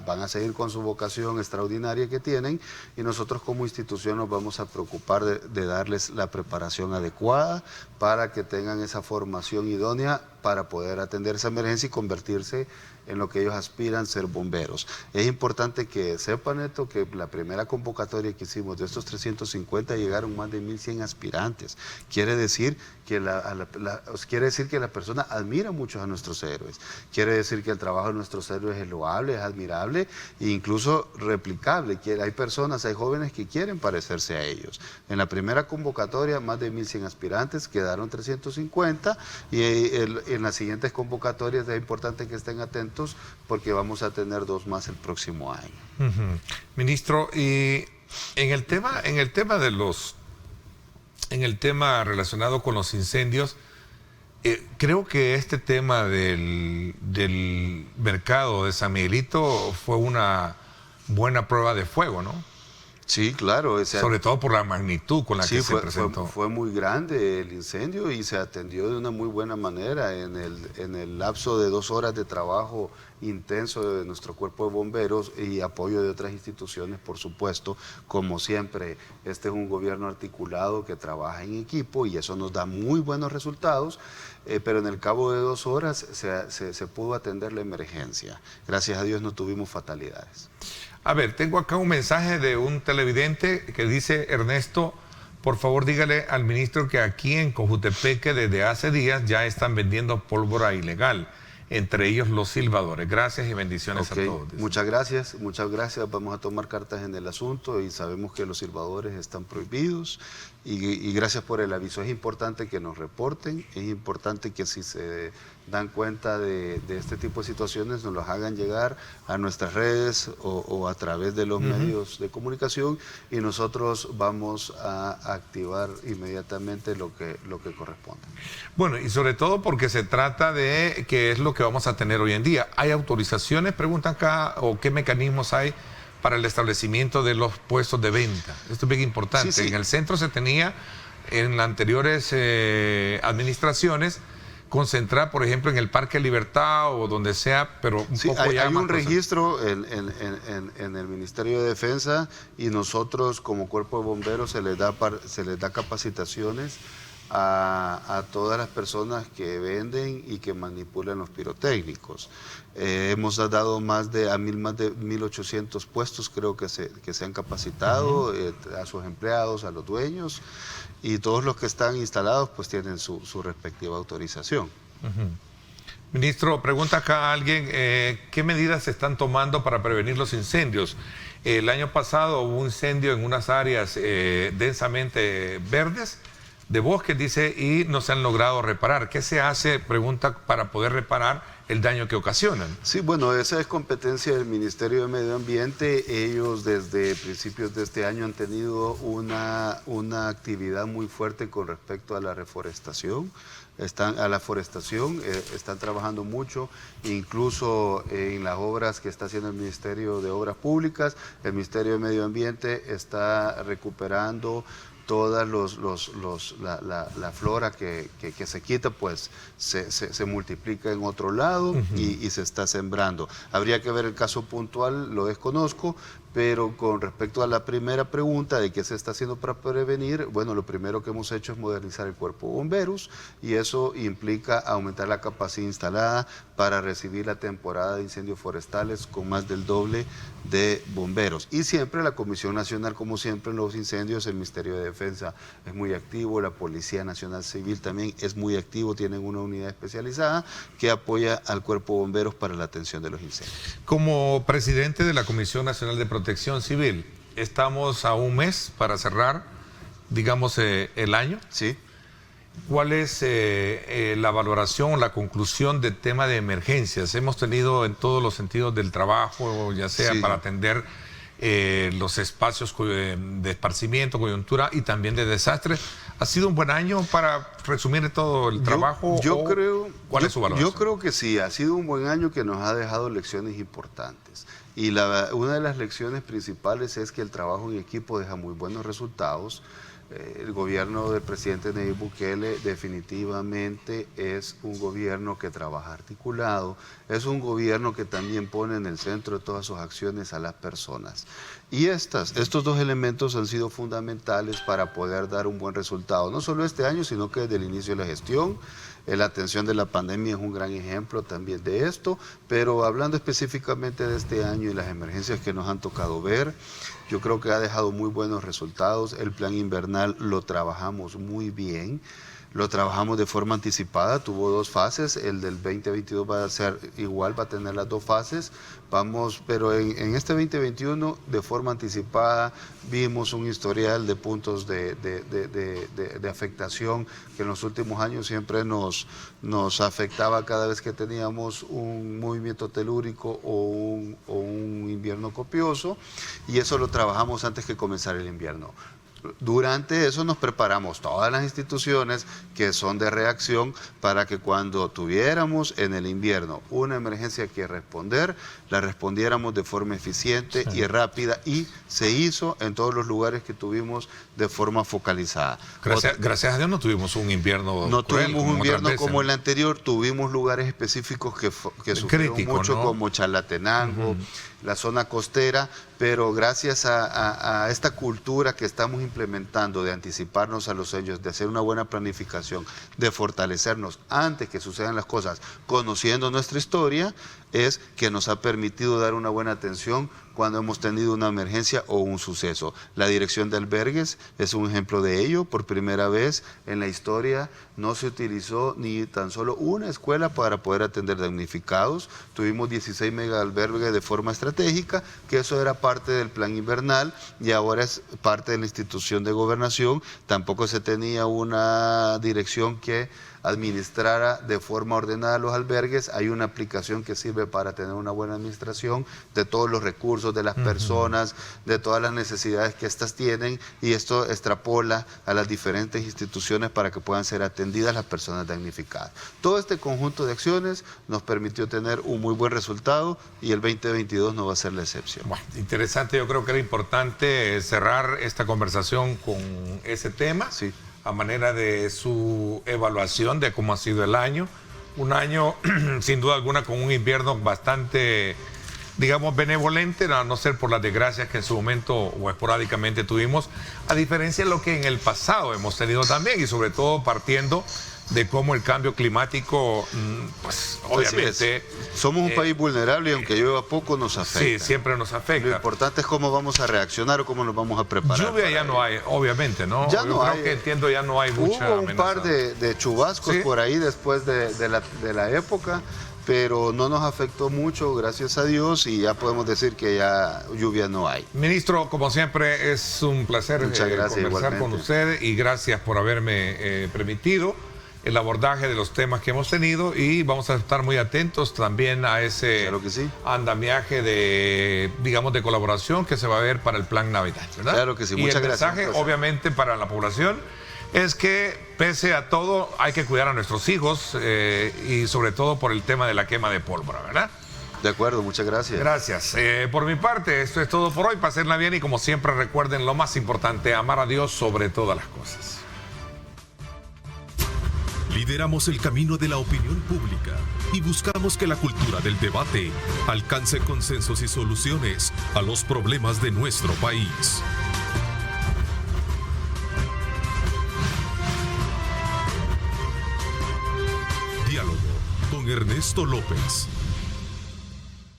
Van a seguir con su vocación extraordinaria que tienen, y nosotros como institución nos vamos a preocupar de darles la preparación adecuada para que tengan esa formación idónea para poder atender esa emergencia y convertirse en lo que ellos aspiran, ser bomberos. Es importante que sepan esto, que la primera convocatoria que hicimos de estos 350 llegaron más de 1.100 aspirantes. Quiere decir que la persona admira mucho a nuestros héroes. Quiere decir que el trabajo de nuestros héroes es loable, es admirable e incluso replicable. Hay personas, hay jóvenes que quieren parecerse a ellos. En la primera convocatoria, más de 1.100 aspirantes, quedaron 350, y en las siguientes convocatorias es importante que estén atentos porque vamos a tener 2 más el próximo año. Ministro, y en el tema relacionado con los incendios, creo que este tema del mercado de San Miguelito fue una buena prueba de fuego, ¿no? Sí, claro. Sobre todo por la magnitud con la que se presentó. Fue muy grande el incendio y se atendió de una muy buena manera. En el lapso de 2 horas de trabajo intenso de nuestro cuerpo de bomberos y apoyo de otras instituciones, por supuesto. Como siempre, este es un gobierno articulado que trabaja en equipo y eso nos da muy buenos resultados. Pero en el cabo de 2 horas se pudo atender la emergencia. Gracias a Dios no tuvimos fatalidades. A ver, tengo acá un mensaje de un televidente que dice: Ernesto, por favor dígale al ministro que aquí en Cojutepeque desde hace días ya están vendiendo pólvora ilegal, entre ellos los silbadores. Gracias y bendiciones a todos. Muchas gracias. Vamos a tomar cartas en el asunto y sabemos que los silbadores están prohibidos y gracias por el aviso. Es importante que nos reporten, es importante que si se dan cuenta de este tipo de situaciones nos los hagan llegar a nuestras redes o a través de los medios de comunicación y nosotros vamos a activar inmediatamente lo que corresponde. Bueno, y sobre todo porque se trata de qué es lo que vamos a tener hoy en día. ¿Hay autorizaciones, preguntan acá, o qué mecanismos hay para el establecimiento de los puestos de venta? Esto es bien importante. Sí. En el centro se tenía, en las anteriores administraciones, concentrar, por ejemplo, en el Parque Libertad o donde sea, pero un poco ya hay más un registro en el Ministerio de Defensa y nosotros como Cuerpo de Bomberos se les da capacitaciones a todas las personas que venden y que manipulan los pirotécnicos. Hemos dado más de 1.800 puestos, creo que se han capacitado a sus empleados, a los dueños, y todos los que están instalados pues tienen su respectiva autorización. Ministro, pregunta acá a alguien, ¿qué medidas se están tomando para prevenir los incendios? El año pasado hubo un incendio en unas áreas densamente verdes, de bosques, dice, y no se han logrado reparar. ¿Qué se hace, pregunta, para poder reparar el daño que ocasionan? Sí, bueno, esa es competencia del Ministerio de Medio Ambiente. Ellos desde principios de este año han tenido una actividad muy fuerte con respecto a la reforestación. Están trabajando mucho, incluso en las obras que está haciendo el Ministerio de Obras Públicas. El Ministerio de Medio Ambiente está recuperando toda la flora que se quita, pues se multiplica en otro lado y se está sembrando. Habría que ver el caso puntual, lo desconozco, pero con respecto a la primera pregunta de qué se está haciendo para prevenir, bueno, lo primero que hemos hecho es modernizar el cuerpo de bomberos y eso implica aumentar la capacidad instalada para recibir la temporada de incendios forestales con más del doble de bomberos. Y siempre la Comisión Nacional, como siempre en los incendios, el Ministerio de Defensa es muy activo, la Policía Nacional Civil también es muy activo, tienen una unidad especializada que apoya al cuerpo de bomberos para la atención de los incendios. Como presidente de la Comisión Nacional de Protección Civil, estamos a un mes para cerrar, digamos, el año. Sí. ¿Cuál es la valoración o la conclusión del tema de emergencias? Hemos tenido en todos los sentidos del trabajo, ya sea para atender los espacios de esparcimiento, coyuntura y también de desastres. ¿Ha sido un buen año para resumir todo el trabajo? ¿Cuál es su valoración? Yo creo que sí, ha sido un buen año que nos ha dejado lecciones importantes. Y una de las lecciones principales es que el trabajo en equipo deja muy buenos resultados. El gobierno del presidente Nayib Bukele definitivamente es un gobierno que trabaja articulado, es un gobierno que también pone en el centro de todas sus acciones a las personas. Y estos dos elementos han sido fundamentales para poder dar un buen resultado, no solo este año, sino que desde el inicio de la gestión. La atención de la pandemia es un gran ejemplo también de esto, pero hablando específicamente de este año y las emergencias que nos han tocado ver, yo creo que ha dejado muy buenos resultados. El plan invernal lo trabajamos muy bien, lo trabajamos de forma anticipada, tuvo 2 fases, el del 2022 va a ser igual, va a tener las 2 fases, pero en este 2021 de forma anticipada vimos un historial de puntos de afectación que en los últimos años siempre nos afectaba cada vez que teníamos un movimiento telúrico o un invierno copioso, y eso lo trabajamos antes que comenzara el invierno. Durante eso nos preparamos todas las instituciones que son de reacción para que cuando tuviéramos en el invierno una emergencia que responder, la respondiéramos de forma eficiente y rápida, y se hizo en todos los lugares que tuvimos de forma focalizada. Gracias a Dios no tuvimos un invierno No cruel, tuvimos un invierno otras veces, como el anterior, tuvimos lugares específicos que sufrieron crítico, mucho, ¿no? como Chalatenango, la zona costera, pero gracias a esta cultura que estamos implementando de anticiparnos a los hechos, de hacer una buena planificación, de fortalecernos antes que sucedan las cosas, conociendo nuestra historia, es que nos ha permitido dar una buena atención cuando hemos tenido una emergencia o un suceso. La dirección de albergues es un ejemplo de ello. Por primera vez en la historia no se utilizó ni tan solo una escuela para poder atender damnificados. Tuvimos 16 mega albergues de forma estratégica, que eso era parte del plan invernal y ahora es parte de la institución de gobernación. Tampoco se tenía una dirección que administrara de forma ordenada los albergues. Hay una aplicación que sirve para tener una buena administración de todos los recursos, de las personas, de todas las necesidades que éstas tienen, y esto extrapola a las diferentes instituciones para que puedan ser atendidas las personas damnificadas. Todo este conjunto de acciones nos permitió tener un muy buen resultado y el 2022 no va a ser la excepción. Bueno, interesante, yo creo que era importante cerrar esta conversación con ese tema. Sí. A manera de su evaluación de cómo ha sido el año. Un año, sin duda alguna, con un invierno bastante, digamos, benevolente, a no ser por las desgracias que en su momento o esporádicamente tuvimos, a diferencia de lo que en el pasado hemos tenido también, y sobre todo partiendo de cómo el cambio climático, pues obviamente... Somos un país vulnerable y aunque llueva poco nos afecta. Sí, siempre nos afecta. Lo importante es cómo vamos a reaccionar o cómo nos vamos a preparar. Lluvia ya no hay, obviamente, ¿no? Ya no Yo hay. creo que entiendo, ya no hay mucha Hubo un amenaza. par de chubascos ¿Sí? por ahí después de la época, pero no nos afectó mucho, gracias a Dios, y ya podemos decir que ya lluvia no hay. Ministro, como siempre, es un placer Muchas gracias, conversar igualmente. con usted, y gracias por haberme permitido el abordaje de los temas que hemos tenido, y vamos a estar muy atentos también a ese Claro que sí. andamiaje de, digamos, de colaboración que se va a ver para el plan Navidad, ¿verdad? Claro que sí, y muchas el gracias. mensaje, obviamente, para la población es que, pese a todo, hay que cuidar a nuestros hijos, y sobre todo por el tema de la quema de pólvora, ¿verdad? De acuerdo, muchas gracias. Gracias. Por mi parte, esto es todo por hoy. Pásenla bien y, como siempre, recuerden lo más importante: amar a Dios sobre todas las cosas. Lideramos el camino de la opinión pública y buscamos que la cultura del debate alcance consensos y soluciones a los problemas de nuestro país. Diálogo con Ernesto López.